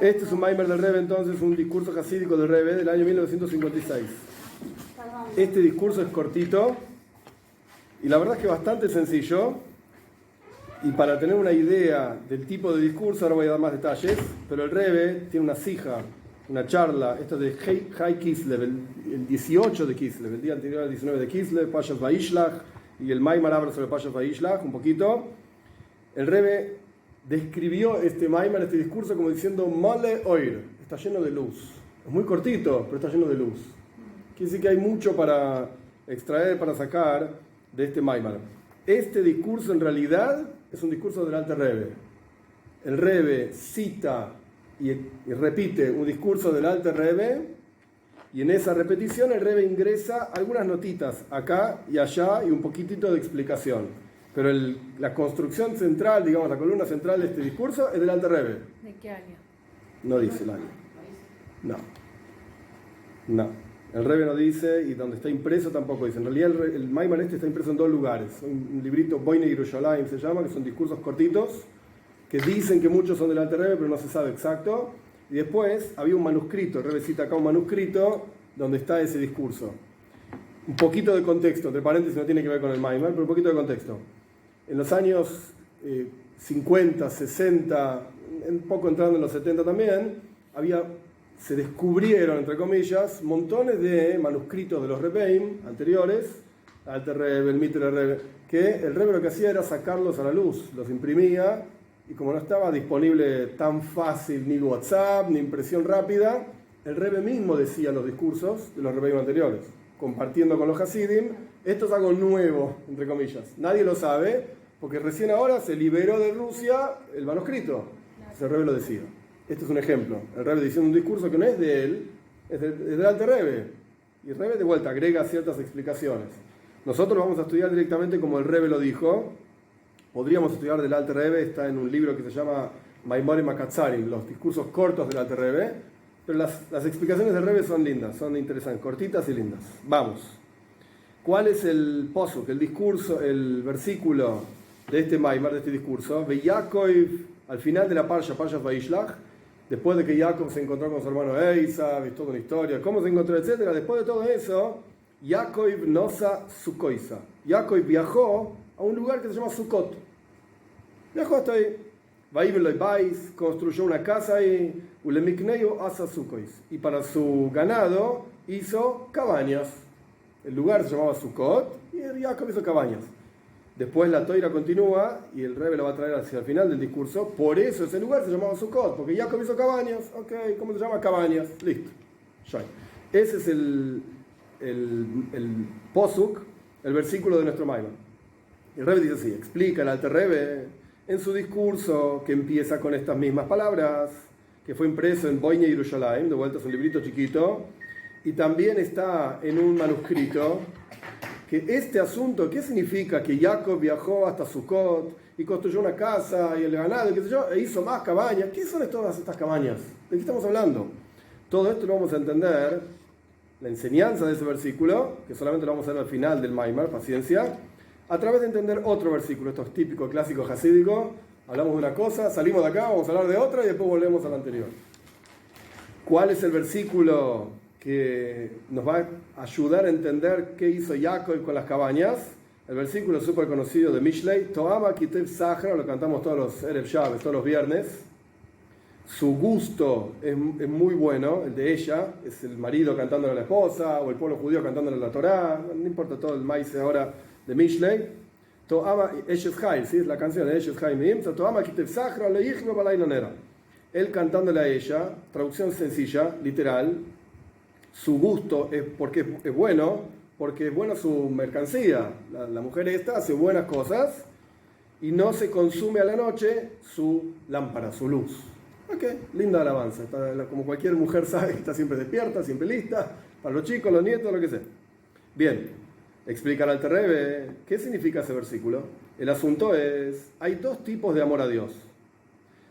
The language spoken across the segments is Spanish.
Este es un Maimer del Rebbe, entonces, un discurso jasídico del Rebbe del año 1956. Este discurso es cortito y la verdad es que bastante sencillo. Y para tener una idea del tipo de discurso, ahora voy a dar más detalles, pero el Rebbe tiene una sija, una charla, esto de High Kislev, el 18 de Kislev, el día anterior al 19 de Kislev, Pashas Vayishlach, y el Maimar habla sobre Pashas Vayishlach un poquito. El Rebbe describió este Maimar, este discurso, como diciendo Male Oir, está lleno de luz. Es muy cortito, pero está lleno de luz. Quiere decir que hay mucho para extraer, para sacar de este Maimar. Este discurso en realidad es un discurso del Alter Rebbe. El Rebbe cita y repite un discurso del Alter Rebbe, y en esa repetición el Rebbe ingresa algunas notitas acá y allá y un poquitito de explicación. Pero la construcción central, digamos, la columna central de este discurso es del Alter Rebbe. ¿De qué año? No dice el año. No. El Rebbe no dice, y donde está impreso tampoco dice. En realidad el Maimar este está impreso en dos lugares. Un librito Boine Yerushalayim se llama, que son discursos cortitos, que dicen que muchos son del Alter Rebbe, pero no se sabe exacto. Y después había un manuscrito, el Rebbe cita acá un manuscrito donde está ese discurso. Un poquito de contexto, entre paréntesis, no tiene que ver con el Maimar, pero un poquito de contexto. En los años 50, 60, un poco entrando en los 70 también, se descubrieron, entre comillas, montones de manuscritos de los Rebbeim anteriores, Alter Rebbe, el Mitre Rebbe, que el Rebbe lo que hacía era sacarlos a la luz, los imprimía, y como no estaba disponible tan fácil ni WhatsApp, ni impresión rápida, el Rebbe mismo decía los discursos de los Rebbeim anteriores, compartiendo con los Hasidim. Esto es algo nuevo, entre comillas. Nadie lo sabe, porque recién ahora se liberó de Rusia el manuscrito. El Rebbe lo decía. Este es un ejemplo. El Rebbe diciendo un discurso que no es de él, es del Alter Rebbe. Y el Rebbe de vuelta agrega ciertas explicaciones. Nosotros vamos a estudiar directamente como el Rebbe lo dijo. Podríamos estudiar del Alter Rebbe, está en un libro que se llama Maimorim HaKatzarim, los discursos cortos del Alter Rebbe. Pero las explicaciones del Rebbe son lindas, son interesantes, cortitas y lindas. Vamos. ¿Cuál es el posuk, el discurso, el versículo de este Maimar, de este discurso? Yaakov, al final de la Parsha Vayishlach, después de que Jacob se encontró con su hermano Esav, y toda una historia, cómo se encontró, etcétera. Después de todo eso, Jacob nosa Sukoisa. Jacob viajó a un lugar que se llama Sukkot. Viajó hasta ahí. Construyó una casa ahí. Y para su ganado hizo cabañas. El lugar se llamaba Sukkot y Jacob hizo cabañas. Después la toira continúa y el Rebbe lo va a traer hacia el final del discurso. Por eso ese lugar se llamaba Sukkot, porque Jacob hizo cabañas. Ok, ¿cómo se llama? Cabañas. Listo. Ese es el posuk, el versículo de nuestro Maimar. El Rebbe dice así, explica el Alter Rebbe en su discurso, que empieza con estas mismas palabras, que fue impreso en Boine Yerushalayim, de vuelta es un librito chiquito, y también está en un manuscrito, que este asunto, ¿qué significa? Que Jacob viajó hasta Sukkot y construyó una casa y el ganado, qué sé yo, e hizo más cabañas. ¿Qué son todas estas cabañas? ¿De qué estamos hablando? Todo esto lo vamos a entender, la enseñanza de ese versículo, que solamente lo vamos a ver al final del Maimar, paciencia, a través de entender otro versículo. Esto es típico, clásico, jasídico. Hablamos de una cosa, salimos de acá, vamos a hablar de otra y después volvemos al anterior. ¿Cuál es el versículo que nos va a ayudar a entender qué hizo Jacob con las cabañas? El versículo súper conocido de Mishlei, Toama Kitev Sahra, lo cantamos todos los Erev Shabbos, todos los viernes. Su gusto es muy bueno, el de ella, es el marido cantándole a la esposa, o el pueblo judío cantándole la Torá, no importa todo el maíz ahora de Mishlei. Toama Eshes Chai, ¿sí? Es la canción de Eshes Chai Mim, Toama Kitev Sahra, Leichme Balainonera. Él cantándole a ella, traducción sencilla, literal. Su gusto es porque es bueno, porque es buena su mercancía. La mujer esta hace buenas cosas y no se consume a la noche su lámpara, su luz. Ok, linda alabanza. Como cualquier mujer sabe, está siempre despierta, siempre lista, para los chicos, los nietos, lo que sea. Bien, explica el Alter Rebbe, ¿qué significa ese versículo? El asunto es, hay dos tipos de amor a Dios.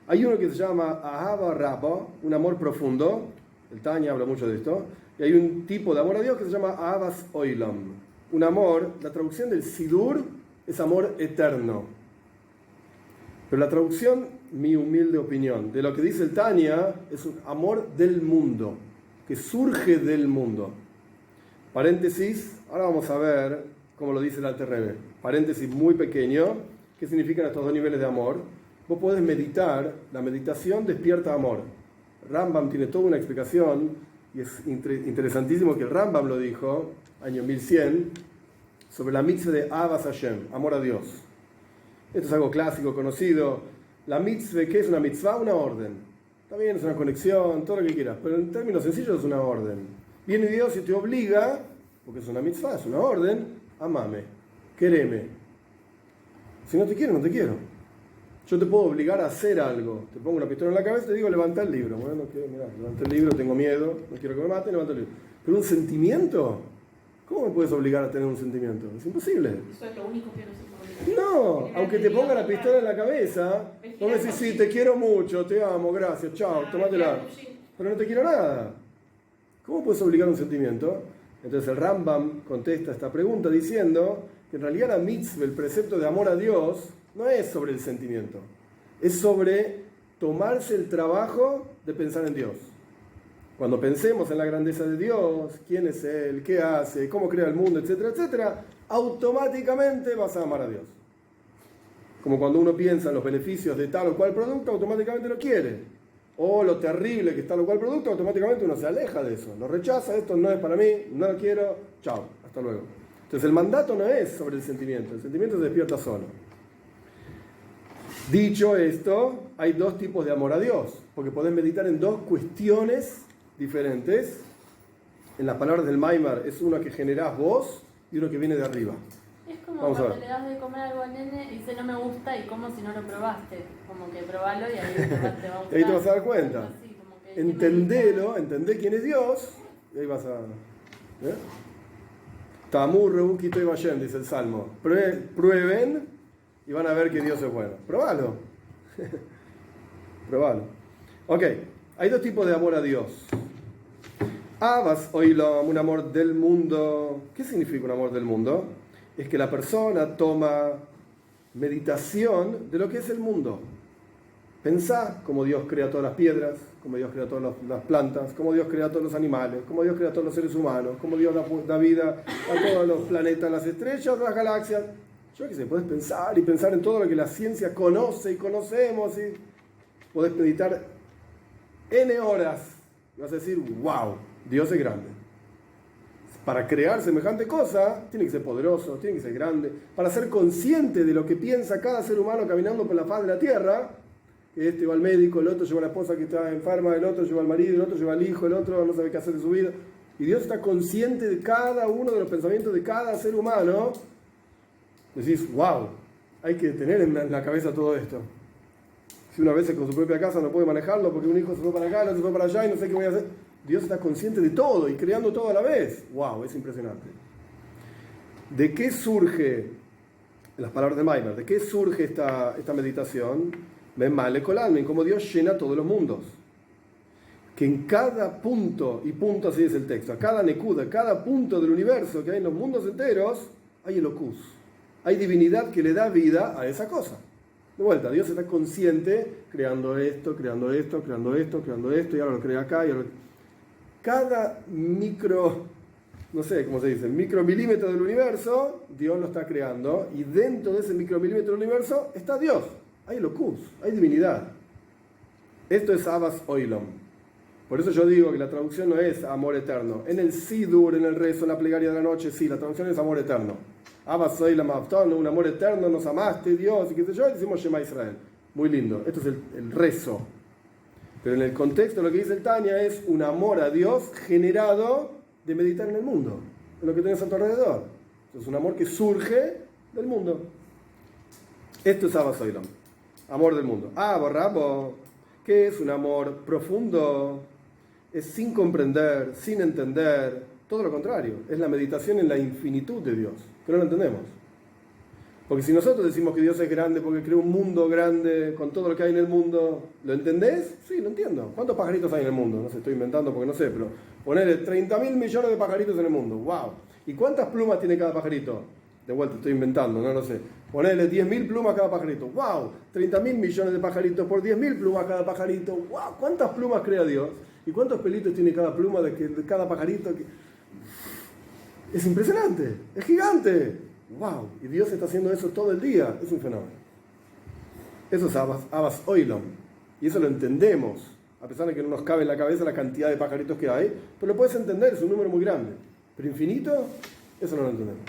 Hay uno que se llama Ahava Rabba, un amor profundo. El Tanya habla mucho de esto. Y hay un tipo de amor a Dios que se llama Ahavas Oilam. Un amor, la traducción del Sidur es amor eterno. Pero la traducción, mi humilde opinión, de lo que dice el Tanya, es un amor del mundo, que surge del mundo. Paréntesis, ahora vamos a ver cómo lo dice el Alter Rebbe. Paréntesis muy pequeño, ¿qué significan estos dos niveles de amor? Vos podés meditar, la meditación despierta amor. Rambam tiene toda una explicación, y es interesantísimo que el Rambam lo dijo, año 1100, sobre la mitzvah de Avas Hashem, amor a Dios. Esto es algo clásico, conocido. La mitzvah, ¿qué es una mitzvah? Una orden. También es una conexión, todo lo que quieras, pero en términos sencillos es una orden. Viene Dios y te obliga, porque es una mitzvah, es una orden, amame, quereme. Si no te quiero, no te quiero. Yo te puedo obligar a hacer algo. Te pongo una pistola en la cabeza y te digo, levanta el libro. Bueno, mirá, levanta el libro, tengo miedo, no quiero que me maten, levanta el libro. Pero un sentimiento, ¿cómo me puedes obligar a tener un sentimiento? Es imposible. Eso es lo único que no se puede obligar. No, aunque te ponga la pistola en la cabeza, vos me decís, sí, te quiero mucho, te amo, gracias, chao, tomátela. Pero no te quiero nada. ¿Cómo puedes obligar un sentimiento? Entonces el Rambam contesta esta pregunta diciendo que en realidad la mitzvah, el precepto de amor a Dios, no es sobre el sentimiento, es sobre tomarse el trabajo de pensar en Dios. Cuando pensemos en la grandeza de Dios, quién es Él, qué hace, cómo crea el mundo, etcétera, etcétera, automáticamente vas a amar a Dios. Como cuando uno piensa en los beneficios de tal o cual producto, automáticamente lo quiere. O lo terrible que está tal o cual producto, automáticamente uno se aleja de eso. Lo rechaza, esto no es para mí, no lo quiero, chao, hasta luego. Entonces el mandato no es sobre el sentimiento se despierta solo. Dicho esto, hay dos tipos de amor a Dios, porque podés meditar en dos cuestiones diferentes. En las palabras del Maimar es una que generás vos y uno que viene de arriba. Es como Vamos cuando le das de comer algo al nene y dice no me gusta y como si no lo probaste. Como que probalo y ahí te va a gustar. Y ahí te vas a dar cuenta. Así, como que Entendé quién es Dios y ahí vas a... Tamur, Rebuquito y Bayem, dice el Salmo. Prueben y van a ver que Dios es bueno. Probalo. Probalo. Ok, hay dos tipos de amor a Dios. Avas Oilom, un amor del mundo. ¿Qué significa un amor del mundo? Es que la persona toma meditación de lo que es el mundo. Pensá cómo Dios crea todas las piedras, cómo Dios crea todas las plantas, cómo Dios crea todos los animales, cómo Dios crea todos los seres humanos, cómo Dios da vida a todos los planetas, las estrellas, las galaxias. Yo qué sé, podés pensar y pensar en todo lo que la ciencia conoce y conocemos. Y podés meditar N horas y vas a decir, wow, Dios es grande. Para crear semejante cosa, tiene que ser poderoso, tiene que ser grande. Para ser consciente de lo que piensa cada ser humano caminando por la faz de la tierra, que este va al médico, el otro lleva a la esposa que está enferma, el otro lleva al marido, el otro lleva al hijo, el otro no sabe qué hacer de su vida. Y Dios está consciente de cada uno de los pensamientos de cada ser humano. Decís, wow, hay que tener en la cabeza todo esto. Si una vez con su propia casa no puede manejarlo porque un hijo se fue para acá, el otro se fue para allá y no sé qué voy a hacer. Dios está consciente de todo y creando todo a la vez. ¡Wow! Es impresionante. ¿De qué surge, en las palabras de Maimar, de qué surge esta meditación? Memale Kolalmen, como Dios llena todos los mundos. Que en cada punto, y punto así es el texto, a cada nekuda, cada punto del universo que hay en los mundos enteros, hay Elokus. Hay divinidad que le da vida a esa cosa. De vuelta, Dios está consciente creando esto, creando esto, creando esto, creando esto, y ahora lo crea acá, y ahora... Cada no sé cómo se dice, micromilímetro del universo, Dios lo está creando, y dentro de ese micromilímetro del universo está Dios. Hay locus, hay divinidad. Esto es Avas Oilom. Por eso yo digo que la traducción no es amor eterno. En el Sidur, en el rezo, en la plegaria de la noche, sí, la traducción es amor eterno. Avas Oilom Avton, un amor eterno, nos amaste, Dios, y qué sé yo, y decimos Shema Israel. Muy lindo. Esto es el rezo. Pero en el contexto lo que dice el Tanya es un amor a Dios generado de meditar en el mundo, en lo que tienes a tu alrededor. Es un amor que surge del mundo. Esto es Avas Oilom, amor del mundo. Rabo, ¿qué es un amor profundo? Es sin comprender, sin entender, todo lo contrario. Es la meditación en la infinitud de Dios, que no lo entendemos. Porque si nosotros decimos que Dios es grande porque creó un mundo grande con todo lo que hay en el mundo, ¿lo entendés? Sí, lo entiendo. ¿Cuántos pajaritos hay en el mundo? No sé, estoy inventando porque no sé, pero ponerle 30.000 millones de pajaritos en el mundo. ¡Wow! ¿Y cuántas plumas tiene cada pajarito? De vuelta, estoy inventando, no lo sé. Ponele 10.000 plumas cada pajarito. ¡Wow! 30.000 millones de pajaritos por 10.000 plumas cada pajarito. ¡Wow! ¿Cuántas plumas crea Dios? ¿Y cuántos pelitos tiene cada pluma de cada pajarito? Es impresionante, es gigante. ¡Wow! Y Dios está haciendo eso todo el día. Es un fenómeno. Eso es Abbas Oilom. Y eso lo entendemos. A pesar de que no nos cabe en la cabeza la cantidad de pajaritos que hay. Pero lo puedes entender, es un número muy grande. Pero infinito, eso no lo entendemos.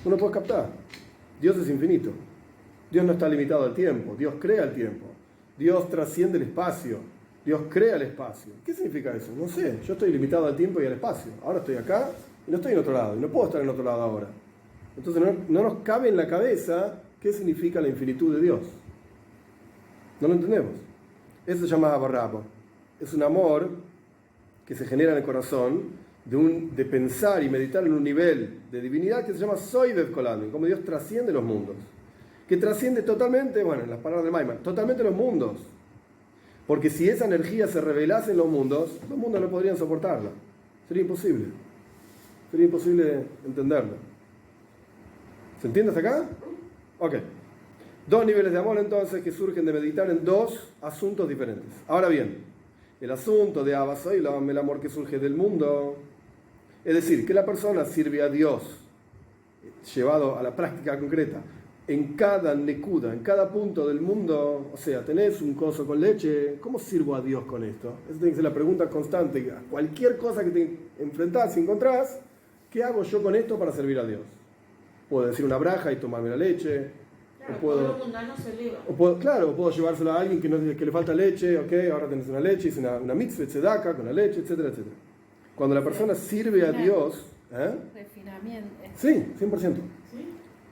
No lo puedes captar. Dios es infinito. Dios no está limitado al tiempo. Dios crea el tiempo. Dios trasciende el espacio. Dios crea el espacio. ¿Qué significa eso? No sé. Yo estoy limitado al tiempo y al espacio. Ahora estoy acá y no estoy en otro lado. Y no puedo estar en otro lado ahora. Entonces no nos cabe en la cabeza qué significa la infinitud de Dios. No lo entendemos. Eso se llama Abarraba. Es un amor que se genera en el corazón de pensar y meditar en un nivel de divinidad que se llama Soidev Koladin, como Dios trasciende los mundos. Que trasciende totalmente, bueno, en las palabras de Maimon, totalmente los mundos. Porque si esa energía se revelase en los mundos no podrían soportarla. Sería imposible. Sería imposible entenderla. ¿Se entiende hasta acá? Ok. Dos niveles de amor entonces que surgen de meditar en dos asuntos diferentes. Ahora bien, el asunto de Abbas Oilom, el amor que surge del mundo, es decir, que la persona sirve a Dios, llevado a la práctica concreta, en cada nekuda, en cada punto del mundo. O sea, tenés un coso con leche, ¿cómo sirvo a Dios con esto? Esa tiene que ser la pregunta constante. Cualquier cosa que te enfrentás y encontrás, ¿qué hago yo con esto para servir a Dios? Puedo decir una braja y tomarme la leche. Claro, o puedo, todo lo mundano se eleva. puedo llevárselo a alguien que le falta leche. Ok, ahora tenés una leche, hice una mitzvah, tzedaka con la leche, etcétera, etcétera. Cuando la persona sirve a Dios... Refinamiento. Sí, 100%. ¿Sí?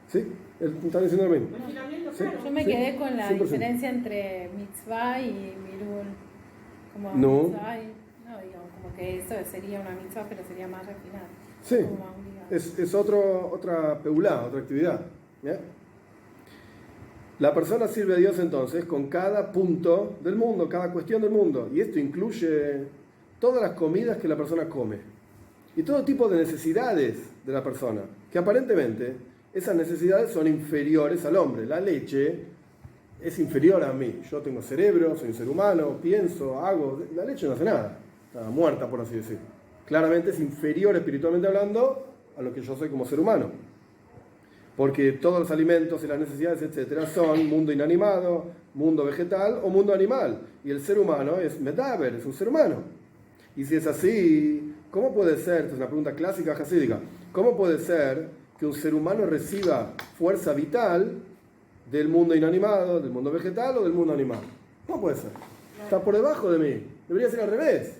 Sí, él está diciendo lo mismo. Refinamiento, Sí. claro. Yo me quedé con la 100%. diferencia entre mitzvah y mirul. Como No. mitzvah no, digo, como que eso sería una mitzvah, pero sería más refinada. Sí, Como más obligada. es otra peulá, otra actividad. ¿Ya? La persona sirve a Dios entonces con cada punto del mundo, cada cuestión del mundo. Y esto incluye todas las comidas que la persona come. Y todo tipo de necesidades de la persona. Que aparentemente esas necesidades son inferiores al hombre. La leche es inferior a mí. Yo tengo cerebro, soy un ser humano, pienso, hago. La leche no hace nada. Está muerta, por así decir. Claramente es inferior espiritualmente hablando a lo que yo soy como ser humano. Porque todos los alimentos y las necesidades, etcétera, son mundo inanimado, mundo vegetal o mundo animal. Y el ser humano es medaber, es un ser humano. Y si es así, ¿cómo puede ser? Esta es una pregunta clásica hasídica. ¿Cómo puede ser que un ser humano reciba fuerza vital del mundo inanimado, del mundo vegetal o del mundo animal? ¿Cómo puede ser? Está por debajo de mí. Debería ser al revés.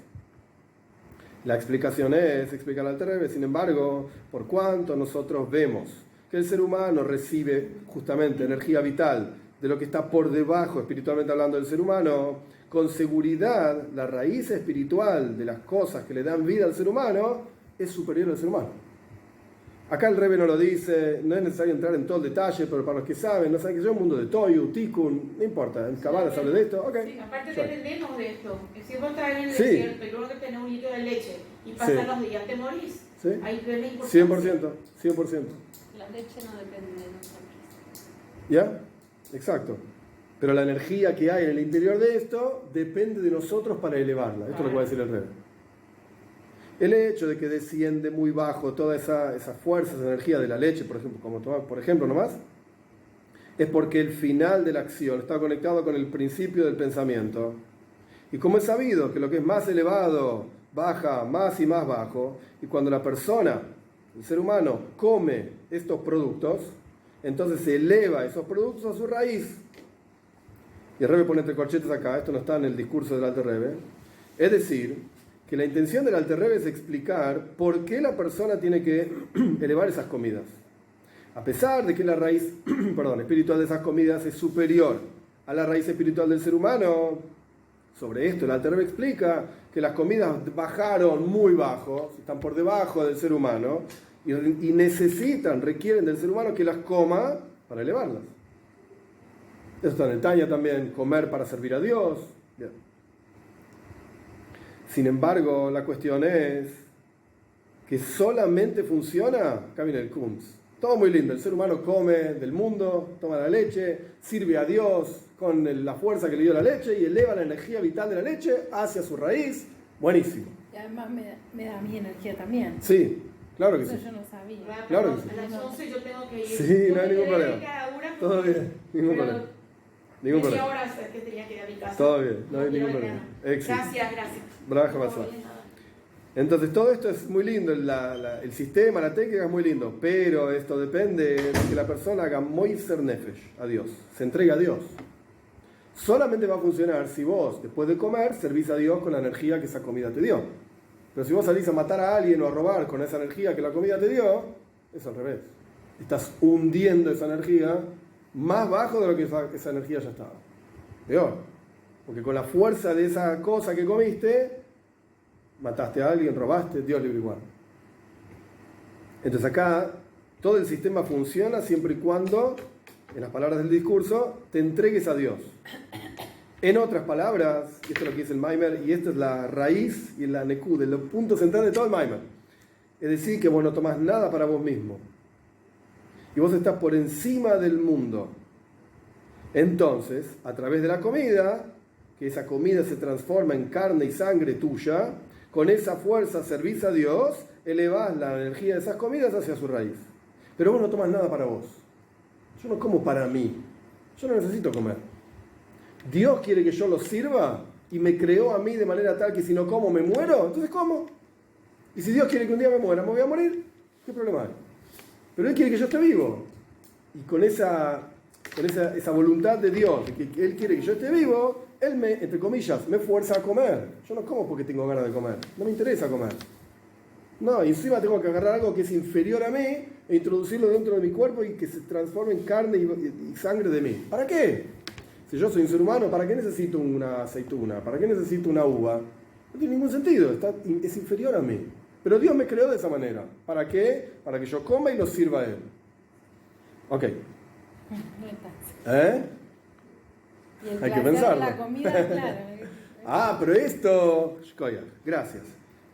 La explicación es, explica el Alter Rebbe, sin embargo, por cuanto nosotros vemos que el ser humano recibe justamente energía vital de lo que está por debajo, espiritualmente hablando, del ser humano, con seguridad la raíz espiritual de las cosas que le dan vida al ser humano es superior al ser humano. Acá el Rebbe no lo dice, no es necesario entrar en todo el detalle, pero para los que saben, no saben que yo un mundo de Toyu, Tikkun, no importa, en Kabbalah se habla de esto, ok. Sí, aparte dependemos de esto. Que si vos estás en el Sí. desierto y luego que tenés un litro de leche y pasan Sí. los días, te morís. Sí. Ahí ves la importancia. 100%, 100%. La leche no depende de nosotros. ¿Ya? Exacto. Pero la energía que hay en el interior de esto depende de nosotros para elevarla. Esto es lo que va a decir el Rebbe. El hecho de que desciende muy bajo toda esa fuerza, esa energía de la leche, por ejemplo, como por ejemplo nomás, es porque el final de la acción está conectado con el principio del pensamiento. Y como es sabido que lo que es más elevado baja más y más bajo, y cuando la persona, el ser humano, come estos productos, entonces se eleva esos productos a su raíz. Y el Rebbe pone entre corchetes acá, esto no está en el discurso del Alter Rebbe. Es decir, que la intención del Alter Rebbe es explicar por qué la persona tiene que elevar esas comidas. A pesar de que la raíz espiritual de esas comidas es superior a la raíz espiritual del ser humano, sobre esto el Alter Rebbe explica que las comidas bajaron muy bajo, están por debajo del ser humano, y requieren del ser humano que las coma para elevarlas. Eso está en el Tanya también, comer para servir a Dios. Bien. Sin embargo, la cuestión es que solamente funciona, acá viene el Kunz, Todo muy lindo. El ser humano come del mundo, toma la leche, sirve a Dios con la fuerza que le dio la leche y eleva la energía vital de la leche hacia su raíz. Buenísimo. Y además me da mi energía también. Sí, claro que Eso sí. yo no sabía. Claro que sí. A las 11 yo tengo que ir. Sí, no hay ningún problema. Cada una, Todo bien, ningún pero problema. Ningún media problema. hora que tenía que ir a mi casa. Todo bien, no hay quiero ningún ver problema. nada. Éxito. Gracias. Braja Todo Basar. bien, nada. Entonces todo esto es muy lindo, el sistema, la técnica es muy lindo, pero esto depende de que la persona haga Moiser Nefesh a Dios, se entregue a Dios. Solamente va a funcionar si vos, después de comer, servís a Dios con la energía que esa comida te dio. Pero si vos salís a matar a alguien o a robar con esa energía que la comida te dio, es al revés. Estás hundiendo esa energía más bajo de lo que esa energía ya estaba. Peor. Porque con la fuerza de esa cosa que comiste, mataste a alguien, robaste, Dios libre igual. Entonces acá todo el sistema funciona siempre y cuando, en las palabras del discurso, te entregues a Dios. En otras palabras, y esto es lo que dice el Maimer, y esta es la raíz y la nekud, el punto central de todo el Maimer. Es decir, que vos no tomás nada para vos mismo. Y vos estás por encima del mundo. Entonces, a través de la comida, que esa comida se transforma en carne y sangre tuya, con esa fuerza servís a Dios, elevás la energía de esas comidas hacia su raíz. Pero vos no tomas nada para vos. Yo no como para mí. Yo no necesito comer. Dios quiere que yo lo sirva y me creó a mí de manera tal que si no como me muero, entonces como. Y si Dios quiere que un día me muera, me voy a morir. ¿Qué problema hay? Pero Él quiere que yo esté vivo. Y con esa voluntad de Dios, de que Él quiere que yo esté vivo, Él me, entre comillas, me fuerza a comer. Yo no como porque tengo ganas de comer. No me interesa comer. No, y encima tengo que agarrar algo que es inferior a mí e introducirlo dentro de mi cuerpo y que se transforme en carne y sangre de mí. ¿Para qué? Si yo soy un ser humano, ¿para qué necesito una aceituna? ¿Para qué necesito una uva? No tiene ningún sentido, es inferior a mí. Pero Dios me creó de esa manera. ¿Para qué? Para que yo coma y lo sirva a Él. Ok. ¿Eh? Y el Hay que placer de pensarlo. la comida, claro. Ah, pero esto, Shkoya, gracias.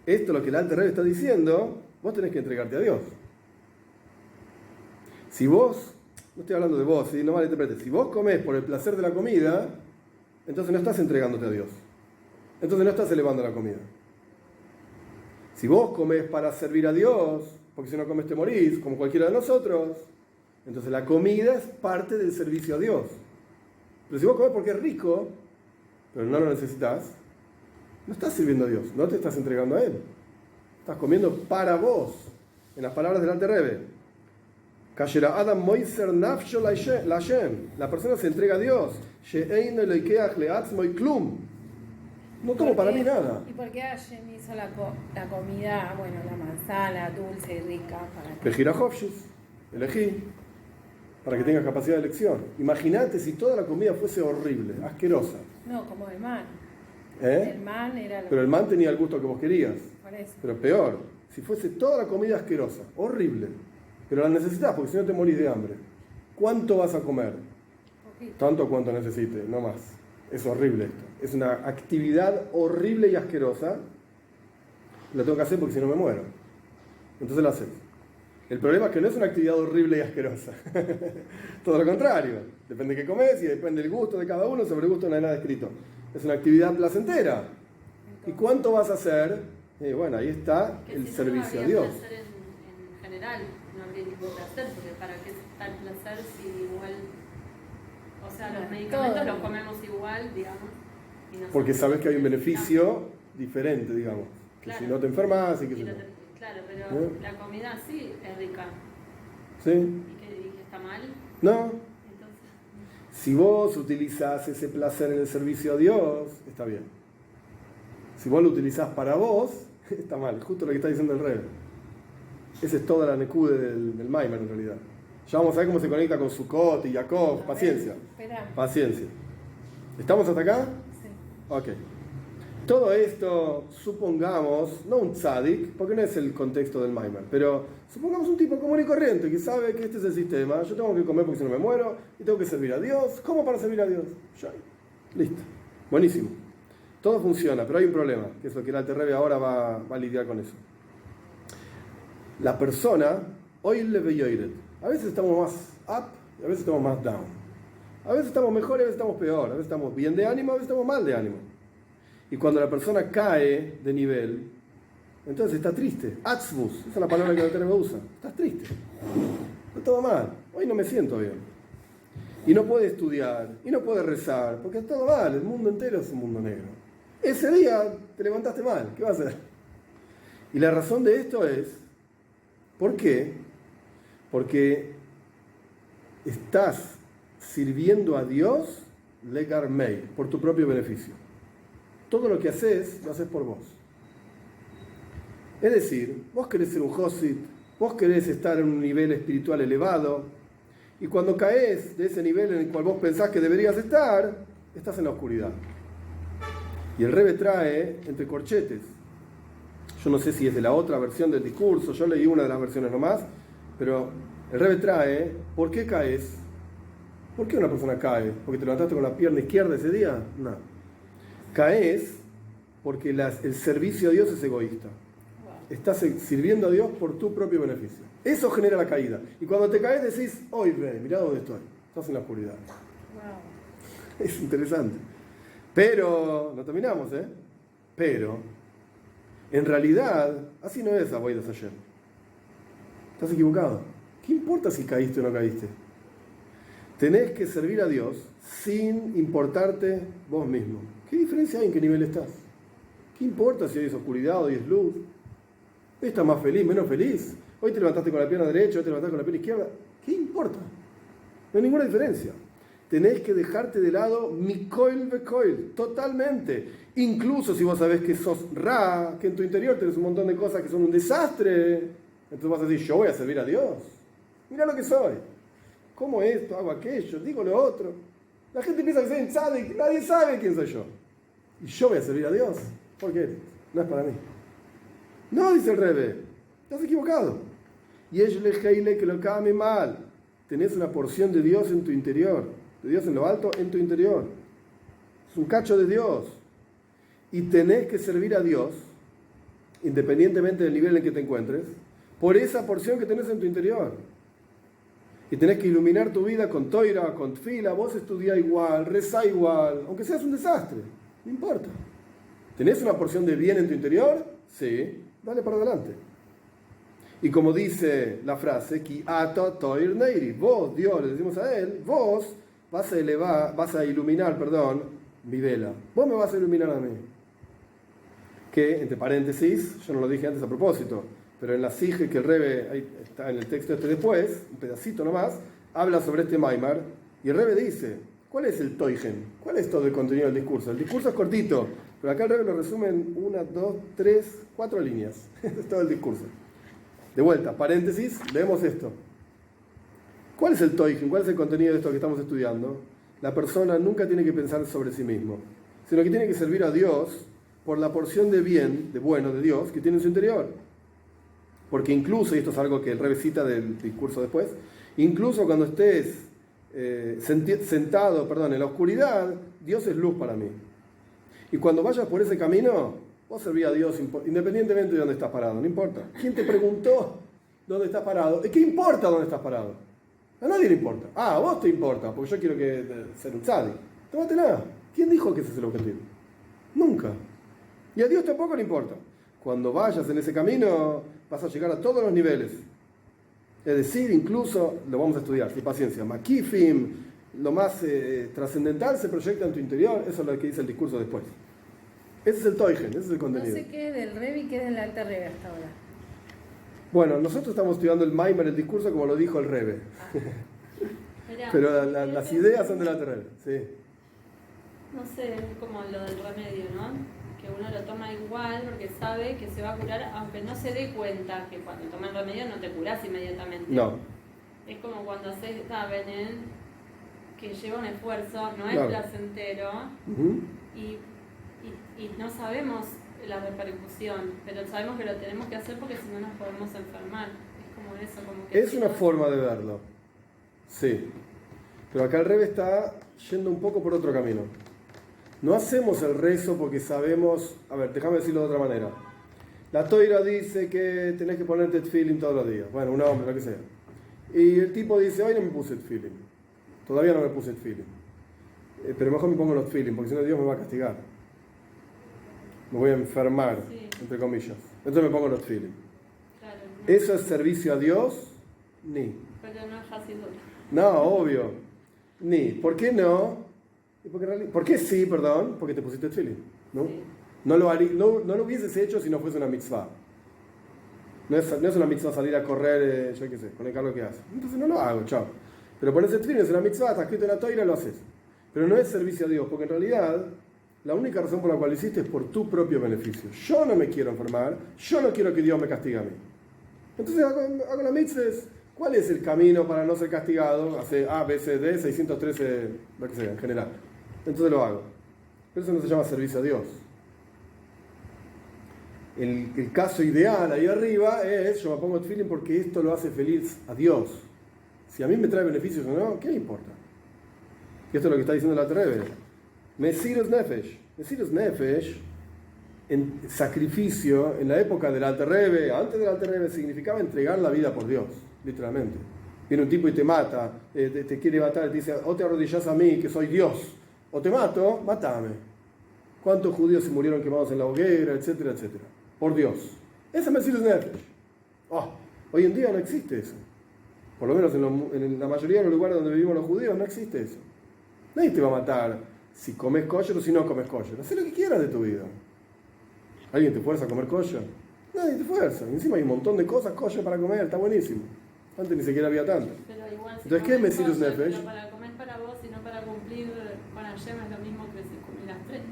Esto lo que el Alter Rebbe está diciendo, vos tenés que entregarte a Dios. Si vos, no estoy hablando de vos, ¿sí? No malinterpretes, si vos comés por el placer de la comida, entonces no estás entregándote a Dios. Entonces no estás elevando la comida. Si vos comés para servir a Dios, porque si no comes te morís, como cualquiera de nosotros, entonces la comida es parte del servicio a Dios. Pero si vos comés porque es rico, pero no lo necesitas, no estás sirviendo a Dios, no te estás entregando a Él. Estás comiendo para vos. En las palabras del Alter Rebbe, Kashera Adam Moiser Nafsho Lashem. La persona se entrega a Dios. No tomo para mí nada. ¿Y por qué Hashem hizo la comida, bueno, la manzana dulce y rica? Para que... Pejirajovshis. Elegí. Para que tengas capacidad de elección. Imagínate si toda la comida fuese horrible, asquerosa. No, como el man. ¿Eh? El man era lo Pero el man tenía el gusto que vos querías. Por eso. Pero peor, si fuese toda la comida asquerosa, horrible, pero la necesitas porque si no te morís de hambre. ¿Cuánto vas a comer? Poquito. Tanto cuanto necesites, no más. Es horrible esto. Es una actividad horrible y asquerosa. Lo tengo que hacer porque si no me muero. Entonces lo haces. El problema es que no es una actividad horrible y asquerosa. Todo lo contrario. Depende de qué comes y depende del gusto de cada uno. Sobre el gusto no hay nada escrito. Es una actividad placentera. ¿Y cuánto vas a hacer? Bueno, ahí está Que el si no, servicio no a Dios. habría placer en general, no habría ningún placer, porque ¿para qué está el placer si igual, o sea, los medicamentos los comemos igual, digamos? Y no Porque somos- sabes que hay un beneficio diferente, digamos. Que Claro. si no te enfermas y que Y claro, pero la comida sí es rica. ¿Sí? ¿Y que está mal? No. Entonces, Si vos utilizás ese placer en el servicio a Dios, está bien. Si vos lo utilizás para vos, está mal. Justo lo que está diciendo el rey. Esa es toda la nekude del Maimer en realidad. Ya vamos a ver cómo se conecta con Sukkot y Jacob. Paciencia. esperamos. Paciencia. ¿Estamos hasta acá? Sí. Ok. Todo esto, supongamos, no un tzadik, porque no es el contexto del Maimer, pero supongamos un tipo común y corriente que sabe que este es el sistema, yo tengo que comer porque si no me muero, y tengo que servir a Dios. ¿Cómo para servir a Dios? Ya. Listo. Buenísimo. Todo funciona, pero hay un problema, que es lo que el Alter Rebbe ahora va a lidiar con eso. La persona, hoy le veyoiret, A veces estamos más up y a veces estamos más down. A veces estamos mejor y a veces estamos peor. A veces estamos bien de ánimo, a veces estamos mal de ánimo. Y cuando la persona cae de nivel, entonces está triste. Atzvus, esa es la palabra que el Terebe usa. Estás triste. Está todo mal. Hoy no me siento bien. Y no puede estudiar, y no puede rezar, porque está todo mal. El mundo entero es un mundo negro. Ese día te levantaste mal. ¿Qué vas a hacer? Y la razón de esto es, ¿por qué? Porque estás sirviendo a Dios legar mei, por tu propio beneficio. Todo lo que haces, lo haces por vos. Es decir, vos querés ser un Josid, vos querés estar en un nivel espiritual elevado, y cuando caes de ese nivel en el cual vos pensás que deberías estar, estás en la oscuridad. Y el Rebbe trae entre corchetes. Yo no sé si es de la otra versión del discurso, yo leí una de las versiones nomás, pero el Rebbe trae, ¿por qué caes? ¿Por qué una persona cae? ¿Porque te levantaste con la pierna izquierda ese día? No. Caes porque el servicio a Dios es egoísta. Estás sirviendo a Dios por tu propio beneficio. Eso genera la caída. Y cuando te caes decís, hoy ve, mirá dónde estoy. Estás en la oscuridad. Wow. Es interesante. Pero, no terminamos, Pero, en realidad, así no es Avodas Hashem. Estás equivocado. ¿Qué importa si caíste o no caíste? Tenés que servir a Dios sin importarte vos mismo. ¿Qué diferencia hay en qué nivel estás? ¿Qué importa si hoy es oscuridad o hoy es luz? Hoy estás más feliz, menos feliz. Hoy te levantaste con la pierna derecha, hoy te levantaste con la pierna izquierda. ¿Qué importa? No hay ninguna diferencia. Tenés que dejarte de lado mikoil vekoil, totalmente. Incluso si vos sabés que sos ra, que en tu interior tenés un montón de cosas que son un desastre, entonces vas a decir, yo voy a servir a Dios. Mirá lo que soy. ¿Cómo esto? Hago aquello, digo lo otro. La gente piensa que soy un tzadik, nadie sabe quién soy yo. Y yo voy a servir a Dios. ¿Por qué? No es para mí. No, dice el Rebbe, estás equivocado. Y es lejeile que lo came mal. Tenés una porción de Dios en tu interior, de Dios en lo alto, en tu interior. Es un cacho de Dios. Y tenés que servir a Dios, independientemente del nivel en que te encuentres, por esa porción que tenés en tu interior. Y tenés que iluminar tu vida con toira, con tfila, vos estudiá igual, rezá igual, aunque seas un desastre, no importa. ¿Tenés una porción de bien en tu interior? Sí, dale para adelante. Y como dice la frase, Ki ato toir neiri, vos, Dios, le decimos a él, vos vas a iluminar, mi vela. Vos me vas a iluminar a mí. Que, entre paréntesis, yo no lo dije antes a propósito, pero en la sige que el Rebbe, ahí está en el texto después, un pedacito nomás, habla sobre este Maimar, y el Rebbe dice, ¿cuál es el toigen? ¿Cuál es todo el contenido del discurso? El discurso es cortito, pero acá el Rebbe lo resume en 1, 2, 3, 4 líneas. Es todo el discurso. De vuelta, paréntesis, leemos esto. ¿Cuál es el toigen? ¿Cuál es el contenido de esto que estamos estudiando? La persona nunca tiene que pensar sobre sí mismo, sino que tiene que servir a Dios por la porción de bien, de bueno de Dios que tiene en su interior. Porque incluso, y esto es algo que el Rebbe cita del discurso después, incluso cuando estés sentado en la oscuridad, Dios es luz para mí. Y cuando vayas por ese camino, vos servís a Dios independientemente de dónde estás parado, no importa. ¿Quién te preguntó dónde estás parado? ¿Qué importa dónde estás parado? A nadie le importa. A vos te importa, porque yo quiero ser un tzadi. Tómatela. ¿Quién dijo que ese es el objetivo? Nunca. Y a Dios tampoco le importa. Cuando vayas en ese camino, vas a llegar a todos los niveles. Es decir, incluso, lo vamos a estudiar, sin paciencia, Makifim, lo más trascendental se proyecta en tu interior, eso es lo que dice el discurso después. Ese es el toigen, ese es el contenido. No sé qué es del Rebbe y qué es del Alter Rebbe hasta ahora. Bueno, nosotros estamos estudiando el Maimar, el discurso, como lo dijo el Rebbe. Pero las ideas son del Alter Rebbe, sí. No sé, es como lo del remedio, ¿no? Que uno lo toma igual porque sabe que se va a curar, aunque no se dé cuenta que cuando tomas el remedio no te curás inmediatamente. No. Es como cuando haces Davenen, que lleva un esfuerzo, no es Claro. placentero, Uh-huh. y no sabemos la repercusión, pero sabemos que lo tenemos que hacer porque si no nos podemos enfermar. Es como eso, como que... Es una forma de verlo, sí. Pero acá el Rebbe está yendo un poco por otro camino. No hacemos el rezo porque sabemos... A ver, déjame decirlo de otra manera. La Toira dice que tenés que ponerte tefilín todos los días. Bueno, un hombre, lo que sea. Y el tipo dice, hoy no me puse feeling. Todavía no me puse feeling. Pero mejor me pongo los feeling, porque si no Dios me va a castigar. Me voy a enfermar, Sí. entre comillas. Entonces me pongo los feeling. Claro, no. ¿Eso es servicio a Dios? Ni. Pero no es fácil. No, obvio. Ni. ¿Por qué no? ¿Por qué sí, perdón? Porque te pusiste feeling. ¿No? Sí. No lo hubieses hecho si no fuese una mitzvah. No es una mitzvah salir a correr, yo qué sé, con el cargo que hace. Entonces no lo hago, chao. Pero ponerse feeling es una mitzvah, está escrito en la Torah, lo haces. Pero no es servicio a Dios, porque en realidad la única razón por la cual lo hiciste es por tu propio beneficio. Yo no me quiero enfermar, yo no quiero que Dios me castigue a mí. Entonces hago la mitzvah. ¿Cuál es el camino para no ser castigado? Hace A, B, C, D, 613, lo que sea, en general. Entonces lo hago. Pero eso no se llama servicio a Dios. El caso ideal ahí arriba es, yo me pongo el feeling porque esto lo hace feliz a Dios. Si a mí me trae beneficios o no, ¿qué me importa? Y esto es lo que está diciendo la Rebbe. Mesirus Nefesh. Mesirus Nefesh, en sacrificio, en la época del Alter Rebbe, antes del Alter Rebbe, significaba entregar la vida por Dios, literalmente. Viene un tipo y te mata, te quiere matar, te dice, o te arrodillas a mí, que soy Dios, o te mato, mátame. ¿Cuántos judíos se murieron quemados en la hoguera, etcétera, etcétera? Por Dios. Ese es Mesirus Nefesh. Hoy en día no existe eso. Por lo menos en la mayoría de los lugares donde vivimos los judíos no existe eso. Nadie te va a matar si comes kosher o si no comes kosher. Haz lo que quieras de tu vida. ¿Alguien te fuerza a comer kosher? Nadie te fuerza. Encima hay un montón de cosas kosher para comer, está buenísimo. Antes ni siquiera había tanto. Pero igual, si Entonces, ¿qué es comes Mesirus kosher, Nefesh? pero para comer para vos y no para cumplir con Hashem es lo mismo que si comieras tres.